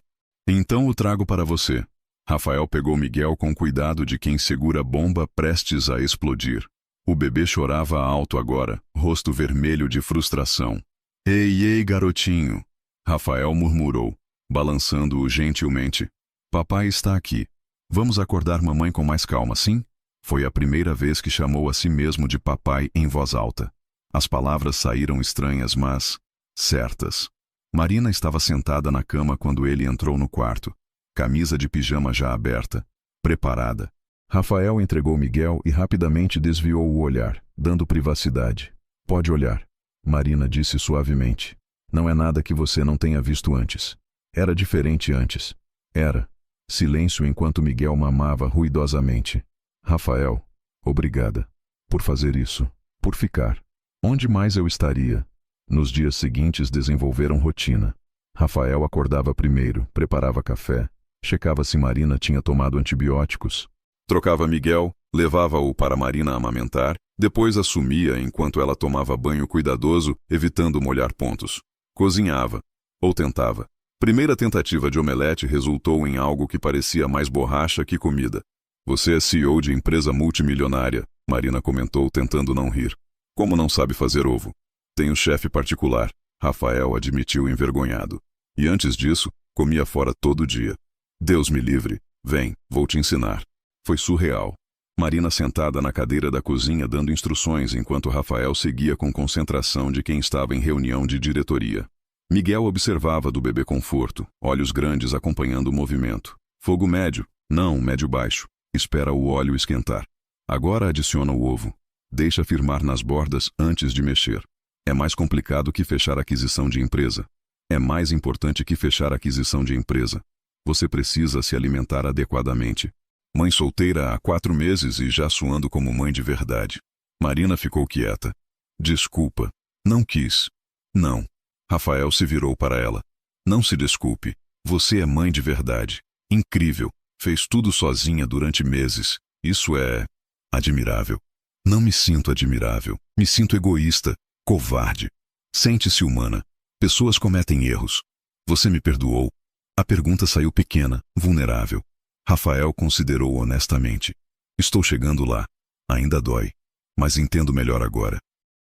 Então o trago para você. Rafael pegou Miguel com cuidado de quem segura bomba prestes a explodir. O bebê chorava alto agora, rosto vermelho de frustração. Ei, ei, garotinho. Rafael murmurou, balançando-o gentilmente. Papai está aqui. Vamos acordar mamãe com mais calma, sim? Foi a primeira vez que chamou a si mesmo de papai em voz alta. As palavras saíram estranhas, mas certas. Marina estava sentada na cama quando ele entrou no quarto. Camisa de pijama já aberta, preparada. Rafael entregou Miguel e rapidamente desviou o olhar, dando privacidade. Pode olhar, Marina disse suavemente. Não é nada que você não tenha visto antes. Era diferente antes. Era. Silêncio enquanto Miguel mamava ruidosamente. Rafael, obrigada. Por fazer isso. Por ficar. Onde mais eu estaria? Nos dias seguintes desenvolveram rotina. Rafael acordava primeiro, preparava café, checava se Marina tinha tomado antibióticos. Trocava Miguel, levava-o para Marina amamentar, depois assumia enquanto ela tomava banho cuidadoso, evitando molhar pontos. Cozinhava. Ou tentava. Primeira tentativa de omelete resultou em algo que parecia mais borracha que comida. Você é CEO de empresa multimilionária, Marina comentou tentando não rir. Como não sabe fazer ovo? Tenho chefe particular, Rafael admitiu envergonhado. E antes disso, comia fora todo dia. Deus me livre. Vem, vou te ensinar. Foi surreal. Marina sentada na cadeira da cozinha dando instruções enquanto Rafael seguia com concentração de quem estava em reunião de diretoria. Miguel observava do bebê conforto, olhos grandes acompanhando o movimento. Fogo médio, não médio-baixo. Espera o óleo esquentar. Agora adiciona o ovo. Deixa firmar nas bordas antes de mexer. É mais complicado que fechar aquisição de empresa. É mais importante que fechar aquisição de empresa. Você precisa se alimentar adequadamente. Mãe solteira há 4 meses e já suando como mãe de verdade. Marina ficou quieta. Desculpa. Não quis. Não. Rafael se virou para ela. Não se desculpe. Você é mãe de verdade. Incrível. Fez tudo sozinha durante meses. Isso é admirável. Não me sinto admirável. Me sinto egoísta, covarde. Sente-se humana. Pessoas cometem erros. Você me perdoou? A pergunta saiu pequena, vulnerável. Rafael considerou honestamente. Estou chegando lá. Ainda dói. Mas entendo melhor agora.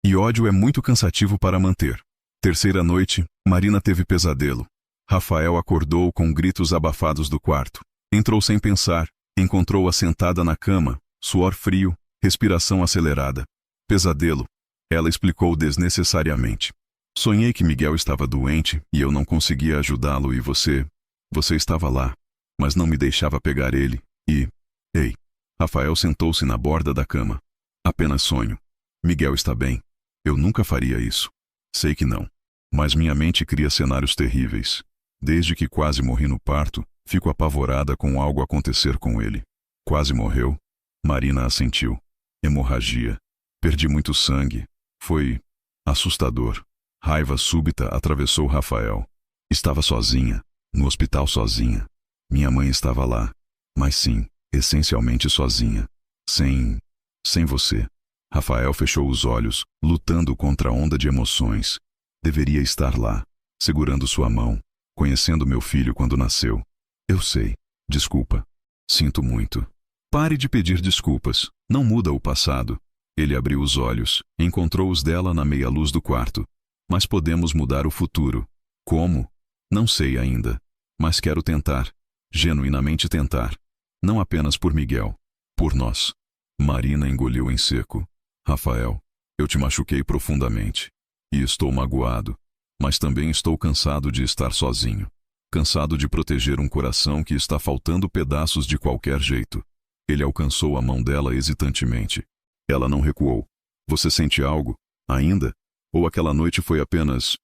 E ódio é muito cansativo para manter. Terceira noite, Marina teve pesadelo. Rafael acordou com gritos abafados do quarto. Entrou sem pensar. Encontrou-a sentada na cama, suor frio, respiração acelerada. Pesadelo. Ela explicou desnecessariamente. Sonhei que Miguel estava doente e eu não conseguia ajudá-lo e você estava lá, mas não me deixava pegar ele e... Ei. Rafael sentou-se na borda da cama. Apenas sonho. Miguel está bem. Eu nunca faria isso. Sei que não. Mas minha mente cria cenários terríveis. Desde que quase morri no parto, fico apavorada com algo acontecer com ele. Quase morreu? Marina assentiu. Hemorragia. Perdi muito sangue. Foi assustador. Raiva súbita atravessou Rafael. Estava sozinha, no hospital sozinha. Minha mãe estava lá. Mas sim, essencialmente sozinha. Sem você. Rafael fechou os olhos, lutando contra a onda de emoções. Deveria estar lá, segurando sua mão, conhecendo meu filho quando nasceu. Eu sei. Desculpa. Sinto muito. Pare de pedir desculpas. Não muda o passado. Ele abriu os olhos, encontrou os dela na meia-luz do quarto. Mas podemos mudar o futuro. Como? Não sei ainda. Mas quero tentar. Genuinamente tentar. Não apenas por Miguel. Por nós. Marina engoliu em seco. Rafael, eu te machuquei profundamente. E estou magoado. Mas também estou cansado de estar sozinho. Cansado de proteger um coração que está faltando pedaços de qualquer jeito. Ele alcançou a mão dela hesitantemente. Ela não recuou. Você sente algo? Ainda? Ou aquela noite foi apenas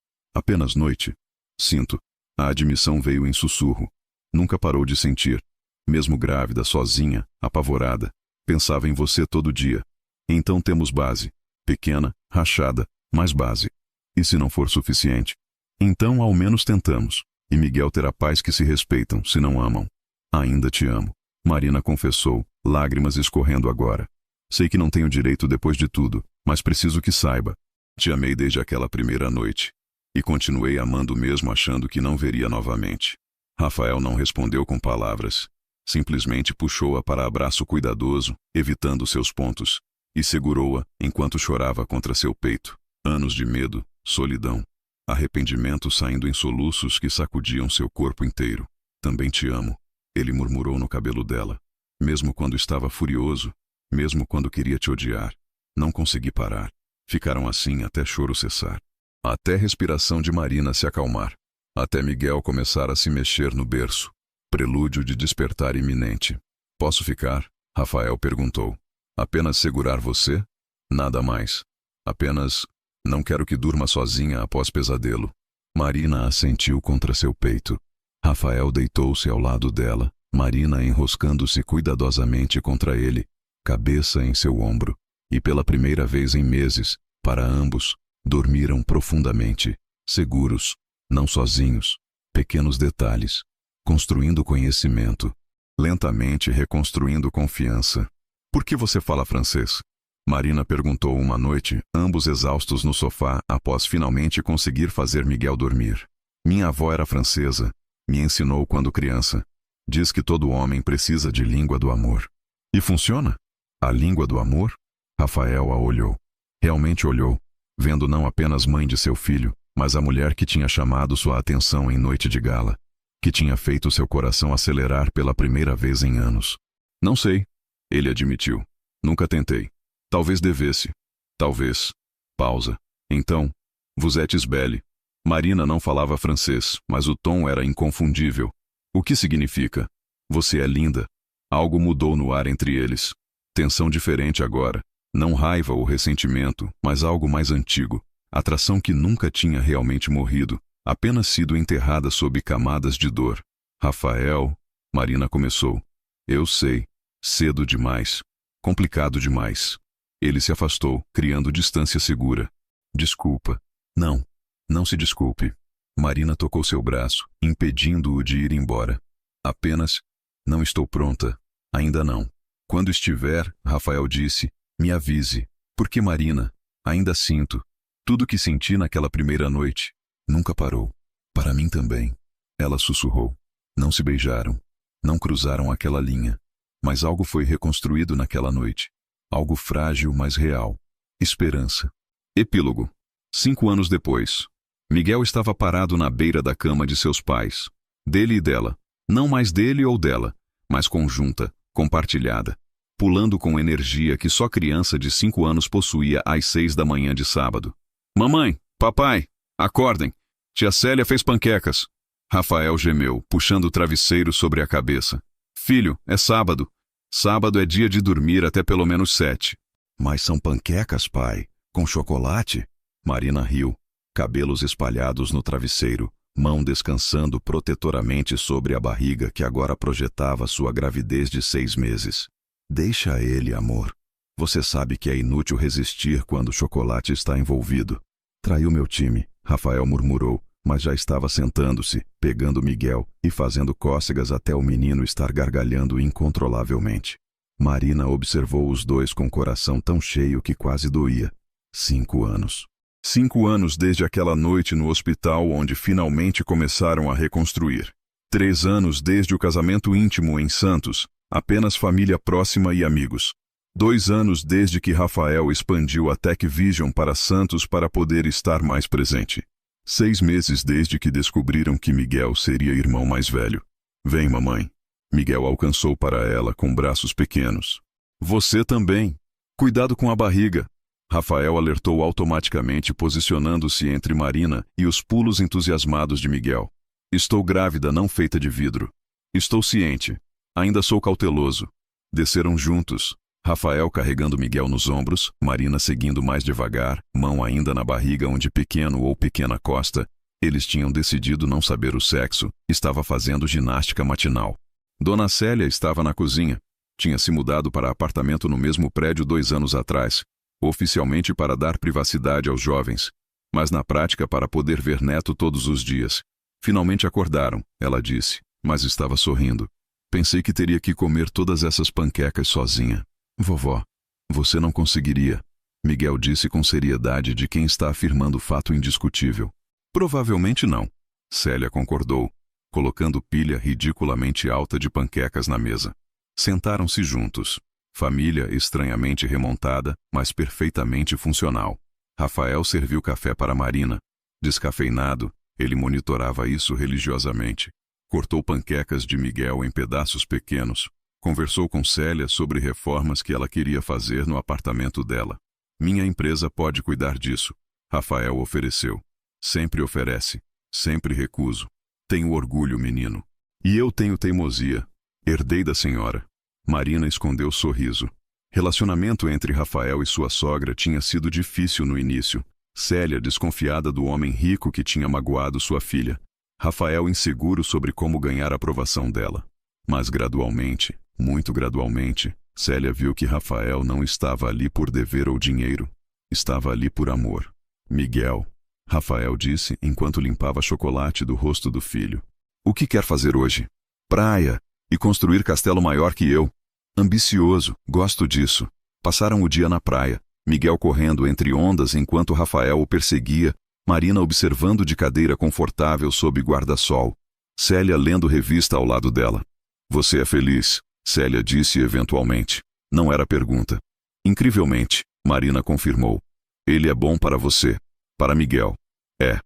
noite? Sinto. A admissão veio em sussurro. Nunca parou de sentir. Mesmo grávida, sozinha, apavorada. Pensava em você todo dia. Então temos base. Pequena, rachada, mas base. E se não for suficiente? Então ao menos tentamos. E Miguel terá pais que se respeitam, se não amam. Ainda te amo. Marina confessou, lágrimas escorrendo agora. Sei que não tenho direito depois de tudo, mas preciso que saiba. Te amei desde aquela primeira noite. E continuei amando mesmo achando que não veria novamente. Rafael não respondeu com palavras. Simplesmente puxou-a para abraço cuidadoso, evitando seus pontos, e segurou-a enquanto chorava contra seu peito. Anos de medo, solidão, arrependimento saindo em soluços que sacudiam seu corpo inteiro. Também te amo, ele murmurou no cabelo dela. Mesmo quando estava furioso, mesmo quando queria te odiar, não consegui parar. Ficaram assim até choro cessar. Até respiração de Marina se acalmar. Até Miguel começar a se mexer no berço. Prelúdio de despertar iminente. Posso ficar? Rafael perguntou. Apenas segurar você? Nada mais. Apenas, não quero que durma sozinha após pesadelo. Marina assentiu contra seu peito. Rafael deitou-se ao lado dela, Marina enroscando-se cuidadosamente contra ele, cabeça em seu ombro. E pela primeira vez em meses, para ambos, dormiram profundamente, seguros, não sozinhos. Pequenos detalhes. Construindo conhecimento. Lentamente reconstruindo confiança. Por que você fala francês? Marina perguntou uma noite, ambos exaustos no sofá após finalmente conseguir fazer Miguel dormir. Minha avó era francesa. Me ensinou quando criança. Diz que todo homem precisa de língua do amor. E funciona? A língua do amor? Rafael a olhou. Realmente olhou, vendo não apenas mãe de seu filho, mas a mulher que tinha chamado sua atenção em noite de gala, que tinha feito seu coração acelerar pela primeira vez em anos. Não sei, ele admitiu. Nunca tentei. Talvez devesse. Talvez. Pausa. Então, vous êtes belle. Marina não falava francês, mas o tom era inconfundível. O que significa? Você é linda. Algo mudou no ar entre eles. Tensão diferente agora. Não raiva ou ressentimento, mas algo mais antigo. Atração que nunca tinha realmente morrido, apenas sido enterrada sob camadas de dor. Rafael, Marina começou. Eu sei. Cedo demais. Complicado demais. Ele se afastou, criando distância segura. Desculpa. Não. Não se desculpe. Marina tocou seu braço, impedindo-o de ir embora. Apenas, não estou pronta. Ainda não. Quando estiver, Rafael disse, me avise. Porque Marina, ainda sinto. Tudo que senti naquela primeira noite. Nunca parou. Para mim também. Ela sussurrou. Não se beijaram. Não cruzaram aquela linha. Mas algo foi reconstruído naquela noite. Algo frágil, mas real. Esperança. Epílogo. 5 anos depois. Miguel estava parado na beira da cama de seus pais. Dele e dela. Não mais dele ou dela, mas conjunta, compartilhada. Pulando com energia que só criança de 5 anos possuía às 6 da manhã de sábado. Mamãe, papai, acordem. Tia Célia fez panquecas. Rafael gemeu, puxando o travesseiro sobre a cabeça. Filho, é sábado. Sábado é dia de dormir até pelo menos 7. Mas são panquecas, pai. Com chocolate? Marina riu, cabelos espalhados no travesseiro, mão descansando protetoramente sobre a barriga que agora projetava sua gravidez de 6 meses. Deixa ele, amor. Você sabe que é inútil resistir quando o chocolate está envolvido. Traiu meu time, Rafael murmurou, mas já estava sentando-se, pegando Miguel e fazendo cócegas até o menino estar gargalhando incontrolavelmente. Marina observou os dois com o coração tão cheio que quase doía. 5 anos. 5 anos desde aquela noite no hospital onde finalmente começaram a reconstruir. 3 anos desde o casamento íntimo em Santos, apenas família próxima e amigos. 2 anos desde que Rafael expandiu a Tech Vision para Santos para poder estar mais presente. 6 meses desde que descobriram que Miguel seria irmão mais velho. Vem, mamãe. Miguel alcançou para ela com braços pequenos. Você também. Cuidado com a barriga. Rafael alertou automaticamente, posicionando-se entre Marina e os pulos entusiasmados de Miguel. Estou grávida, não feita de vidro. Estou ciente. Ainda sou cauteloso. Desceram juntos. Rafael carregando Miguel nos ombros, Marina seguindo mais devagar, mão ainda na barriga onde pequeno ou pequena costa. Eles tinham decidido não saber o sexo, estava fazendo ginástica matinal. Dona Célia estava na cozinha. Tinha se mudado para apartamento no mesmo prédio 2 anos atrás, oficialmente para dar privacidade aos jovens, mas na prática para poder ver neto todos os dias. Finalmente acordaram, ela disse, mas estava sorrindo. Pensei que teria que comer todas essas panquecas sozinha. Vovó, você não conseguiria, Miguel disse com seriedade de quem está afirmando fato indiscutível. Provavelmente não, Célia concordou, colocando pilha ridiculamente alta de panquecas na mesa. Sentaram-se juntos. Família estranhamente remontada, mas perfeitamente funcional. Rafael serviu café para Marina. Descafeinado, ele monitorava isso religiosamente. Cortou panquecas de Miguel em pedaços pequenos. Conversou com Célia sobre reformas que ela queria fazer no apartamento dela. Minha empresa pode cuidar disso, Rafael ofereceu. Sempre oferece, sempre recuso. Tenho orgulho, menino. E eu tenho teimosia. Herdei da senhora. Marina escondeu o sorriso. Relacionamento entre Rafael e sua sogra tinha sido difícil no início. Célia desconfiada do homem rico que tinha magoado sua filha. Rafael inseguro sobre como ganhar a aprovação dela. Mas gradualmente, muito gradualmente, Célia viu que Rafael não estava ali por dever ou dinheiro. Estava ali por amor. Miguel, Rafael disse enquanto limpava chocolate do rosto do filho. O que quer fazer hoje? Praia. E construir castelo maior que eu. Ambicioso, gosto disso. Passaram o dia na praia, Miguel correndo entre ondas enquanto Rafael o perseguia, Marina observando de cadeira confortável sob guarda-sol. Célia lendo revista ao lado dela. Você é feliz, Célia disse eventualmente. Não era pergunta. Incrivelmente, Marina confirmou. Ele é bom para você. Para Miguel. É.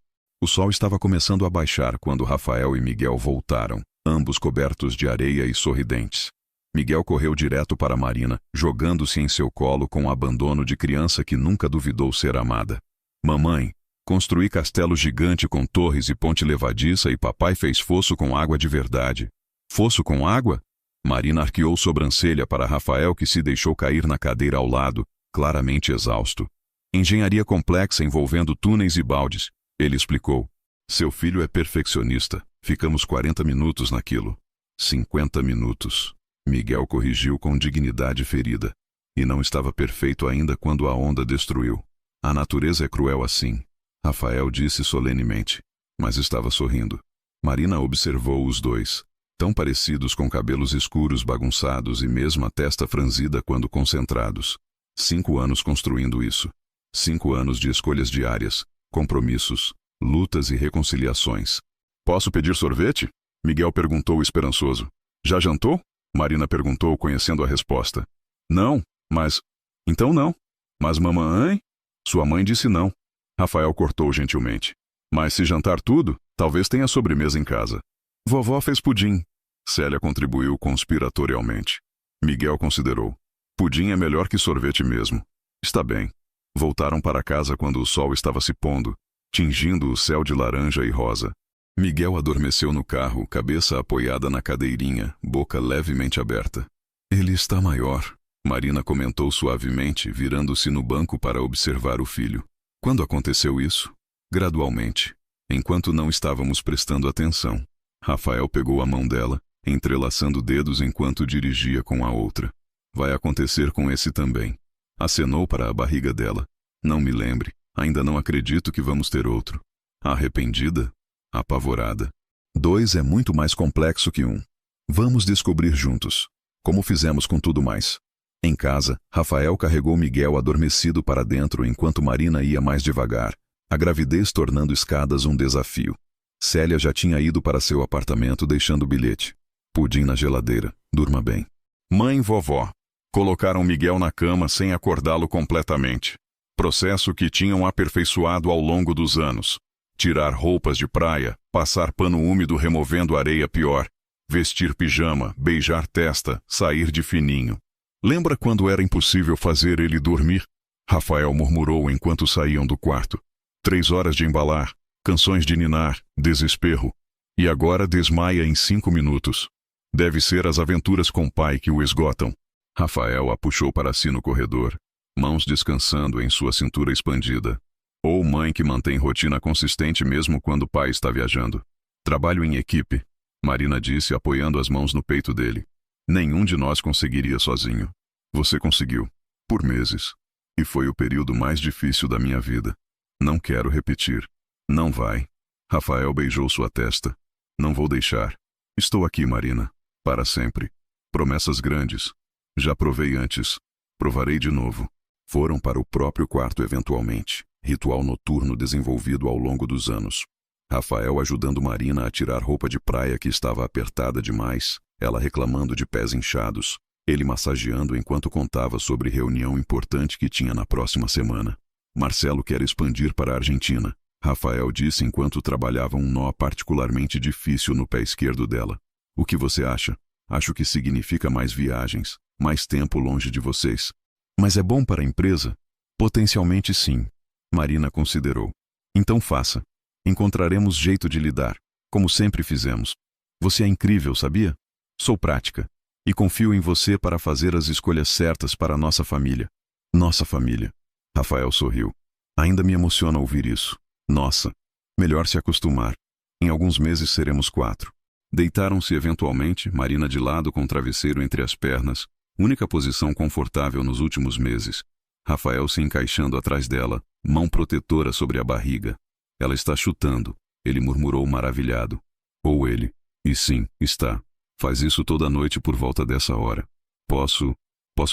O sol estava começando a baixar quando Rafael e Miguel voltaram, ambos cobertos de areia e sorridentes. Miguel correu direto para Marina, jogando-se em seu colo com o abandono de criança que nunca duvidou ser amada. Mamãe, construí castelo gigante com torres e ponte levadiça e papai fez fosso com água de verdade. Fosso com água? Marina arqueou sobrancelha para Rafael que se deixou cair na cadeira ao lado, claramente exausto. Engenharia complexa envolvendo túneis e baldes. Ele explicou. Seu filho é perfeccionista. Ficamos 40 minutos naquilo. 50 minutos. Miguel corrigiu com dignidade ferida. E não estava perfeito ainda quando a onda destruiu. A natureza é cruel assim, Rafael disse solenemente, mas estava sorrindo. Marina observou os dois, tão parecidos com cabelos escuros bagunçados e mesmo a testa franzida quando concentrados. 5 anos construindo isso. 5 anos de escolhas diárias, compromissos, lutas e reconciliações. Posso pedir sorvete? Miguel perguntou esperançoso. Já jantou? Marina perguntou conhecendo a resposta. Não, mas... Então não. Mas mamãe... Sua mãe disse não. Rafael cortou gentilmente. Mas se jantar tudo, talvez tenha sobremesa em casa. Vovó fez pudim. Célia contribuiu conspiratorialmente. Miguel considerou. Pudim é melhor que sorvete mesmo. Está bem. Voltaram para casa quando o sol estava se pondo, tingindo o céu de laranja e rosa. Miguel adormeceu no carro, cabeça apoiada na cadeirinha, boca levemente aberta. Ele está maior, Marina comentou suavemente, virando-se no banco para observar o filho. Quando aconteceu isso? Gradualmente, enquanto não estávamos prestando atenção. Rafael pegou a mão dela, entrelaçando dedos enquanto dirigia com a outra. Vai acontecer com esse também. Acenou para a barriga dela. Não me lembre, ainda não acredito que vamos ter outro. Arrependida? Apavorada. 2 é muito mais complexo que 1. Vamos descobrir juntos, como fizemos com tudo mais. Em casa, Rafael carregou Miguel adormecido para dentro enquanto Marina ia mais devagar, a gravidez tornando escadas um desafio. Célia já tinha ido para seu apartamento deixando o bilhete. Pudim na geladeira, durma bem. Mãe e vovó colocaram Miguel na cama sem acordá-lo completamente. Processo que tinham aperfeiçoado ao longo dos anos. Tirar roupas de praia, passar pano úmido removendo areia pior, vestir pijama, beijar testa, sair de fininho. Lembra quando era impossível fazer ele dormir? Rafael murmurou enquanto saíam do quarto. 3 horas de embalar, canções de ninar, desespero. E agora desmaia em 5 minutos. Deve ser as aventuras com o pai que o esgotam. Rafael a puxou para si no corredor, mãos descansando em sua cintura expandida. Ou mãe que mantém rotina consistente mesmo quando o pai está viajando. Trabalho em equipe, Marina disse apoiando as mãos no peito dele. Nenhum de nós conseguiria sozinho. Você conseguiu. Por meses. E foi o período mais difícil da minha vida. Não quero repetir. Não vai. Rafael beijou sua testa. Não vou deixar. Estou aqui, Marina. Para sempre. Promessas grandes. Já provei antes. Provarei de novo. Foram para o próprio quarto eventualmente. Ritual noturno desenvolvido ao longo dos anos. Rafael ajudando Marina a tirar roupa de praia que estava apertada demais, ela reclamando de pés inchados, ele massageando enquanto contava sobre reunião importante que tinha na próxima semana. Marcelo quer expandir para a Argentina, Rafael disse enquanto trabalhava um nó particularmente difícil no pé esquerdo dela. O que você acha? Acho que significa mais viagens, mais tempo longe de vocês. Mas é bom para a empresa? Potencialmente sim. Marina considerou. Então faça. Encontraremos jeito de lidar, como sempre fizemos. Você é incrível, sabia? Sou prática. E confio em você para fazer as escolhas certas para a nossa família. Nossa família. Rafael sorriu. Ainda me emociona ouvir isso. Nossa. Melhor se acostumar. Em alguns meses seremos 4. Deitaram-se eventualmente, Marina de lado com o travesseiro entre as pernas, única posição confortável nos últimos meses. Rafael se encaixando atrás dela, mão protetora sobre a barriga. Ela está chutando, ele murmurou maravilhado. Ou ele. E sim, está. Faz isso toda noite por volta dessa hora. Posso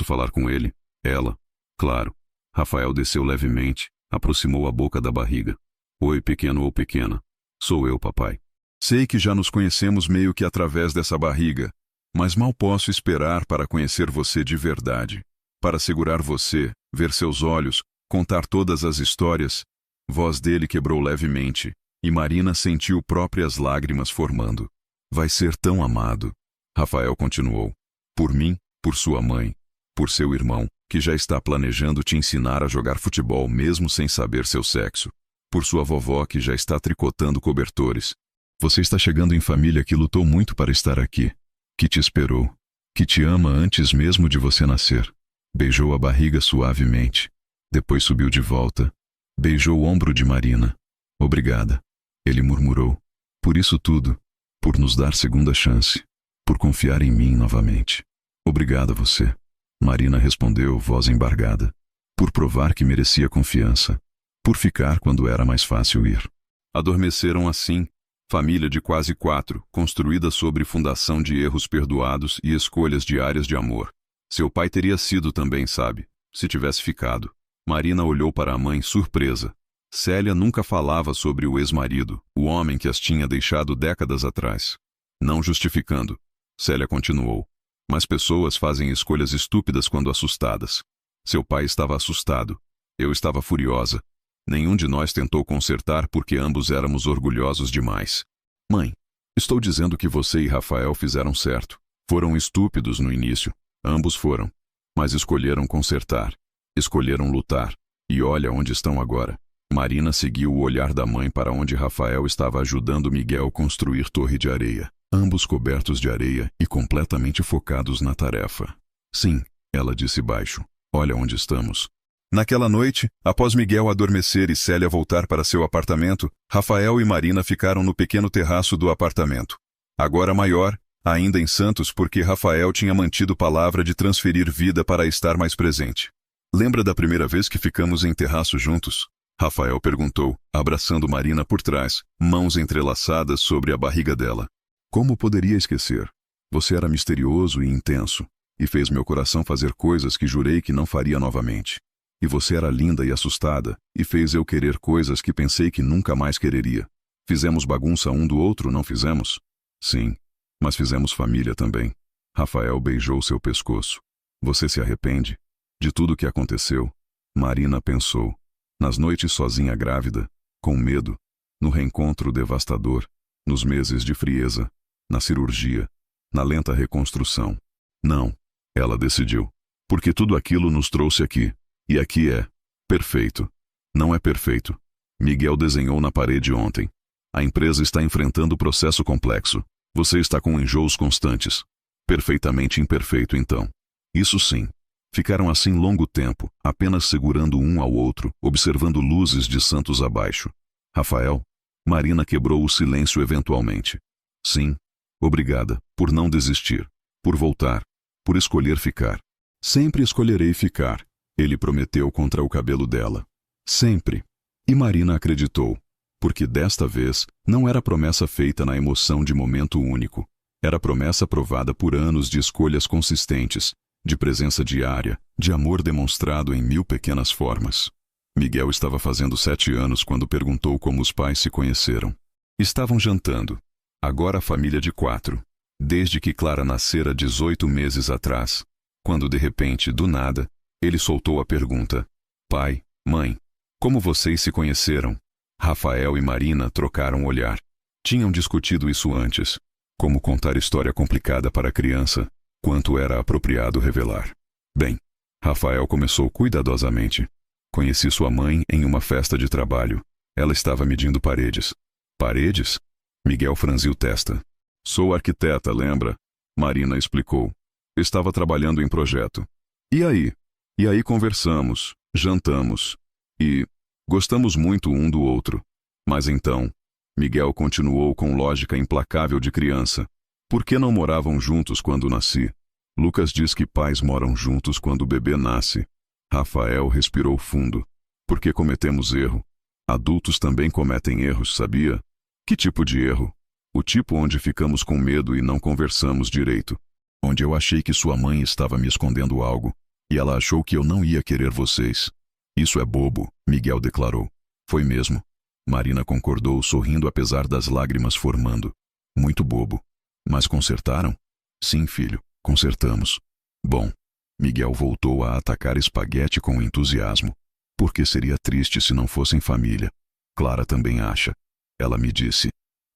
falar com ele? Ela. Claro. Rafael desceu levemente, aproximou a boca da barriga. Oi, pequeno ou pequena. Sou eu, papai. Sei que já nos conhecemos meio que através dessa barriga, mas mal posso esperar para conhecer você de verdade. Para segurar você, ver seus olhos, contar todas as histórias. Voz dele quebrou levemente, e Marina sentiu próprias lágrimas formando. Vai ser tão amado. Rafael continuou. Por mim, por sua mãe, por seu irmão, que já está planejando te ensinar a jogar futebol mesmo sem saber seu sexo. Por sua vovó que já está tricotando cobertores. Você está chegando em família que lutou muito para estar aqui, que te esperou, que te ama antes mesmo de você nascer. Beijou a barriga suavemente. Depois subiu de volta. Beijou o ombro de Marina. Obrigada, ele murmurou. Por isso tudo. Por nos dar segunda chance. Por confiar em mim novamente. Obrigada a você. Marina respondeu, voz embargada. Por provar que merecia confiança. Por ficar quando era mais fácil ir. Adormeceram assim, família de quase 4, construída sobre fundação de erros perdoados e escolhas diárias de amor. Seu pai teria sido também, sabe, se tivesse ficado. Marina olhou para a mãe surpresa. Célia nunca falava sobre o ex-marido, o homem que as tinha deixado décadas atrás. Não justificando. Célia continuou. Mas pessoas fazem escolhas estúpidas quando assustadas. Seu pai estava assustado. Eu estava furiosa. Nenhum de nós tentou consertar porque ambos éramos orgulhosos demais. Mãe, estou dizendo que você e Rafael fizeram certo. Foram estúpidos no início. Ambos foram. Mas escolheram consertar. Escolheram lutar. E olha onde estão agora. Marina seguiu o olhar da mãe para onde Rafael estava ajudando Miguel construir torre de areia. Ambos cobertos de areia e completamente focados na tarefa. Sim, ela disse baixo. Olha onde estamos. Naquela noite, após Miguel adormecer e Célia voltar para seu apartamento, Rafael e Marina ficaram no pequeno terraço do apartamento. Agora maior, ainda em Santos porque Rafael tinha mantido palavra de transferir vida para estar mais presente. Lembra da primeira vez que ficamos em terraço juntos? Rafael perguntou, abraçando Marina por trás, mãos entrelaçadas sobre a barriga dela. Como poderia esquecer? Você era misterioso e intenso, e fez meu coração fazer coisas que jurei que não faria novamente. E você era linda e assustada, e fez eu querer coisas que pensei que nunca mais quereria. Fizemos bagunça um do outro, não fizemos? Sim, mas fizemos família também. Rafael beijou seu pescoço. Você se arrepende? De tudo o que aconteceu? Marina pensou. Nas noites sozinha grávida, com medo, no reencontro devastador, nos meses de frieza, na cirurgia, na lenta reconstrução. Não, ela decidiu. Porque tudo aquilo nos trouxe aqui. E aqui é perfeito. Não é perfeito. Miguel desenhou na parede ontem. A empresa está enfrentando processo complexo. Você está com enjoos constantes. Perfeitamente imperfeito, então. Isso sim. Ficaram assim longo tempo, apenas segurando um ao outro, observando luzes de Santos abaixo. Rafael? Marina quebrou o silêncio eventualmente. Sim. Obrigada, por não desistir. Por voltar. Por escolher ficar. Sempre escolherei ficar. Ele prometeu contra o cabelo dela. Sempre. E Marina acreditou. Porque desta vez, não era promessa feita na emoção de momento único. Era promessa provada por anos de escolhas consistentes, de presença diária, de amor demonstrado em 1000 pequenas formas. Miguel estava fazendo 7 anos quando perguntou como os pais se conheceram. Estavam jantando. Agora a família de 4. Desde que Clara nascera 18 meses atrás. Quando de repente, do nada, ele soltou a pergunta. Pai, mãe, como vocês se conheceram? Rafael e Marina trocaram o olhar. Tinham discutido isso antes. Como contar história complicada para a criança, quanto era apropriado revelar. Bem, Rafael começou cuidadosamente. Conheci sua mãe em uma festa de trabalho. Ela estava medindo paredes. Paredes? Miguel franziu testa. Sou arquiteta, lembra? Marina explicou. Estava trabalhando em projeto. E aí? E aí conversamos, jantamos. E gostamos muito um do outro. Mas então, Miguel continuou com lógica implacável de criança. Por que não moravam juntos quando nasci? Lucas diz que pais moram juntos quando o bebê nasce. Rafael respirou fundo. Porque cometemos erro. Adultos também cometem erros, sabia? Que tipo de erro? O tipo onde ficamos com medo e não conversamos direito. Onde eu achei que sua mãe estava me escondendo algo. E ela achou que eu não ia querer vocês. Isso é bobo, Miguel declarou. Foi mesmo. Marina concordou, sorrindo apesar das lágrimas formando. Muito bobo. Mas consertaram? Sim, filho, consertamos. Bom, Miguel voltou a atacar espaguete com entusiasmo. Porque seria triste se não fossem família. Clara também acha. Ela me disse.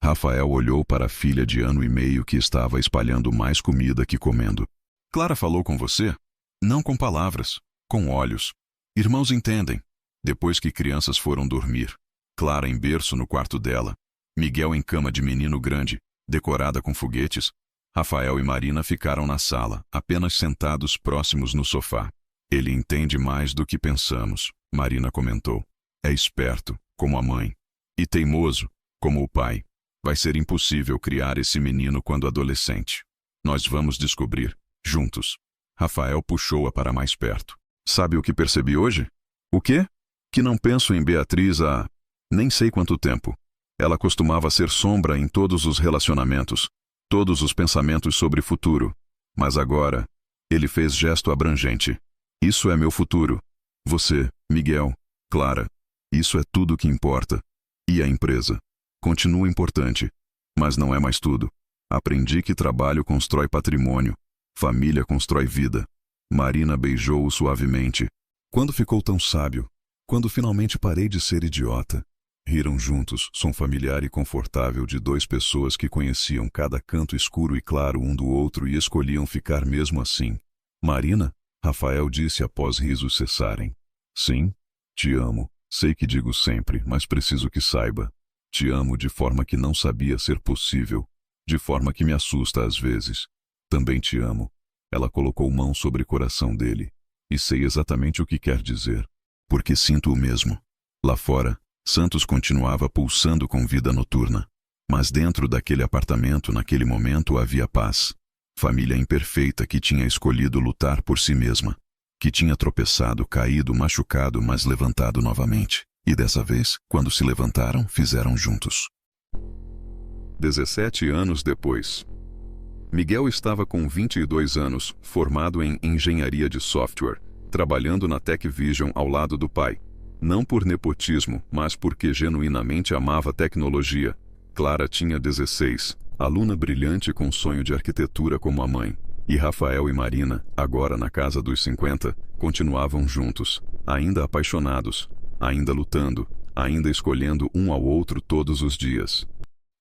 Rafael olhou para a filha de 1 ano e meio que estava espalhando mais comida que comendo. Clara falou com você? Não com palavras, com olhos. Irmãos entendem. Depois que crianças foram dormir. Clara em berço no quarto dela. Miguel em cama de menino grande, decorada com foguetes. Rafael e Marina ficaram na sala, apenas sentados próximos no sofá. Ele entende mais do que pensamos, Marina comentou. É esperto, como a mãe. E teimoso, como o pai. Vai ser impossível criar esse menino quando adolescente. Nós vamos descobrir, juntos. Rafael puxou-a para mais perto. Sabe o que percebi hoje? O quê? Que não penso em Beatriz há nem sei quanto tempo. Ela costumava ser sombra em todos os relacionamentos, todos os pensamentos sobre futuro. Mas agora, ele fez gesto abrangente. Isso é meu futuro. Você, Miguel, Clara. Isso é tudo que importa. E a empresa? Continua importante, mas não é mais tudo. Aprendi que trabalho constrói patrimônio, família constrói vida. Marina beijou-o suavemente. Quando ficou tão sábio? Quando finalmente parei de ser idiota? Riram juntos, som familiar e confortável de duas pessoas que conheciam cada canto escuro e claro um do outro e escolhiam ficar mesmo assim. Marina? Rafael disse após risos cessarem. Sim, te amo. Sei que digo sempre, mas preciso que saiba. Te amo de forma que não sabia ser possível, de forma que me assusta às vezes. Também te amo. Ela colocou mão sobre o coração dele. E sei exatamente o que quer dizer. Porque sinto o mesmo. Lá fora, Santos continuava pulsando com vida noturna. Mas dentro daquele apartamento, naquele momento, havia paz. Família imperfeita que tinha escolhido lutar por si mesma. Que tinha tropeçado, caído, machucado, mas levantado novamente. E dessa vez, quando se levantaram, fizeram juntos. 17 anos depois. Miguel estava com 22 anos, formado em engenharia de software, trabalhando na Tech Vision ao lado do pai. Não por nepotismo, mas porque genuinamente amava tecnologia. Clara tinha 16, aluna brilhante com sonho de arquitetura como a mãe. E Rafael e Marina, agora na casa dos 50, continuavam juntos, ainda apaixonados, ainda lutando, ainda escolhendo um ao outro todos os dias.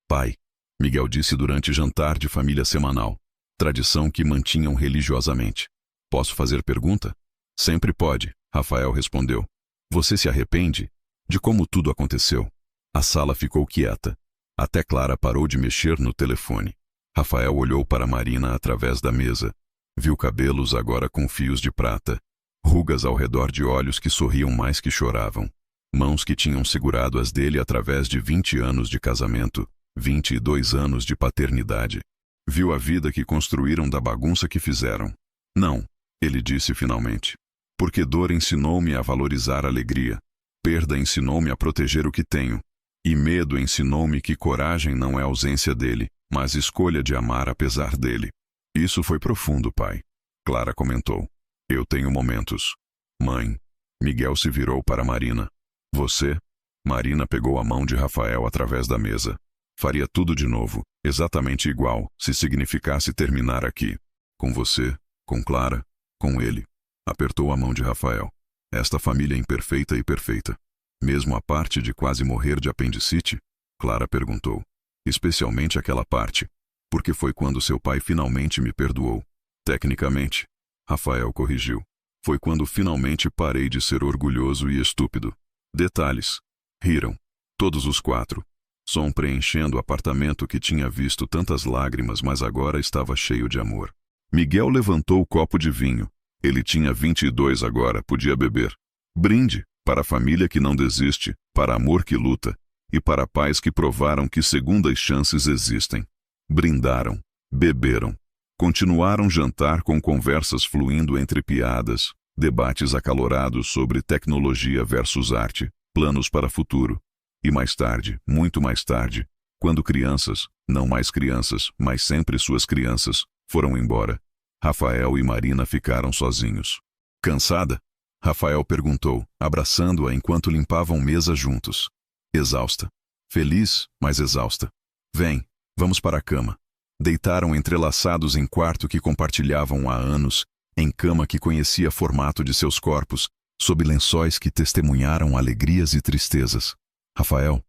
Pai, Miguel disse durante jantar de família semanal, tradição que mantinham religiosamente. Posso fazer pergunta? Sempre pode, Rafael respondeu. Você se arrepende de como tudo aconteceu? A sala ficou quieta. Até Clara parou de mexer no telefone. Rafael olhou para Marina através da mesa. Viu cabelos agora com fios de prata. Rugas ao redor de olhos que sorriam mais que choravam. Mãos que tinham segurado as dele através de 20 anos de casamento, 22 anos de paternidade. Viu a vida que construíram da bagunça que fizeram. Não, ele disse finalmente. Porque dor ensinou-me a valorizar a alegria. Perda ensinou-me a proteger o que tenho. E medo ensinou-me que coragem não é ausência dele, mas escolha de amar apesar dele. Isso foi profundo, pai. Clara comentou. Eu tenho momentos. Mãe. Miguel se virou para Marina. Você? Marina pegou a mão de Rafael através da mesa. Faria tudo de novo, exatamente igual, se significasse terminar aqui. Com você, com Clara, com ele. Apertou a mão de Rafael. Esta família imperfeita e perfeita. Mesmo a parte de quase morrer de apendicite? Clara perguntou. Especialmente aquela parte. Porque foi quando seu pai finalmente me perdoou. Tecnicamente. Rafael corrigiu. Foi quando finalmente parei de ser orgulhoso e estúpido. Detalhes. Riram. Todos os quatro. Som preenchendo o apartamento que tinha visto tantas lágrimas, mas agora estava cheio de amor. Miguel levantou o copo de vinho. Ele tinha 22 agora, podia beber. Brinde, para a família que não desiste, para amor que luta, e para pais que provaram que segundas chances existem. Brindaram, beberam. Continuaram jantar com conversas fluindo entre piadas, debates acalorados sobre tecnologia versus arte, planos para futuro. E mais tarde, muito mais tarde, quando crianças, não mais crianças, mas sempre suas crianças, foram embora, Rafael e Marina ficaram sozinhos. Cansada? Rafael perguntou, abraçando-a enquanto limpavam mesa juntos. Exausta. Feliz, mas exausta. Vem, vamos para a cama. Deitaram entrelaçados em quarto que compartilhavam há anos, em cama que conhecia formato de seus corpos, sob lençóis que testemunharam alegrias e tristezas. Rafael,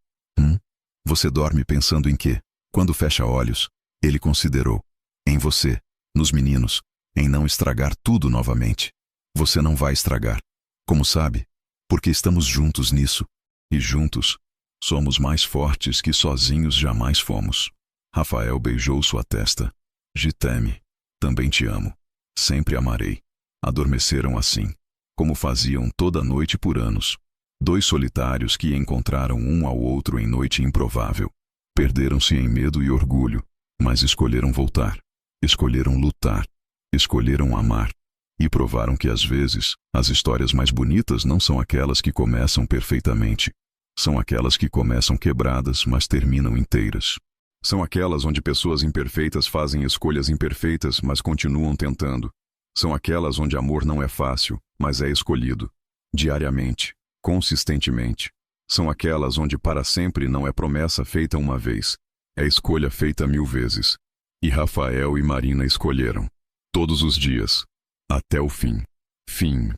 você dorme pensando em quê? Quando fecha olhos, ele considerou. Em você, nos meninos, em não estragar tudo novamente. Você não vai estragar. Como sabe? Porque estamos juntos nisso. E juntos, somos mais fortes que sozinhos jamais fomos. Rafael beijou sua testa. Je t'aime. Também te amo. Sempre amarei. Adormeceram assim, como faziam toda noite por anos. Dois solitários que encontraram um ao outro em noite improvável. Perderam-se em medo e orgulho, mas escolheram voltar. Escolheram lutar. Escolheram amar. E provaram que às vezes, as histórias mais bonitas não são aquelas que começam perfeitamente. São aquelas que começam quebradas, mas terminam inteiras. São aquelas onde pessoas imperfeitas fazem escolhas imperfeitas, mas continuam tentando. São aquelas onde amor não é fácil, mas é escolhido. Diariamente, consistentemente. São aquelas onde para sempre não é promessa feita uma vez, é escolha feita 1000 vezes. E Rafael e Marina escolheram. Todos os dias. Até o fim. Fim.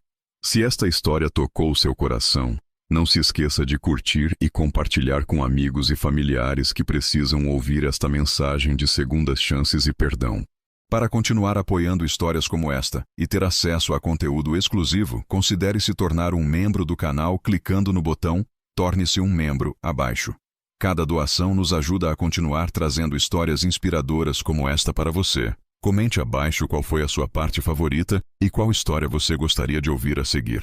Se esta história tocou seu coração, não se esqueça de curtir e compartilhar com amigos e familiares que precisam ouvir esta mensagem de segundas chances e perdão. Para continuar apoiando histórias como esta e ter acesso a conteúdo exclusivo, considere se tornar um membro do canal clicando no botão Torne-se um membro abaixo. Cada doação nos ajuda a continuar trazendo histórias inspiradoras como esta para você. Comente abaixo qual foi a sua parte favorita e qual história você gostaria de ouvir a seguir.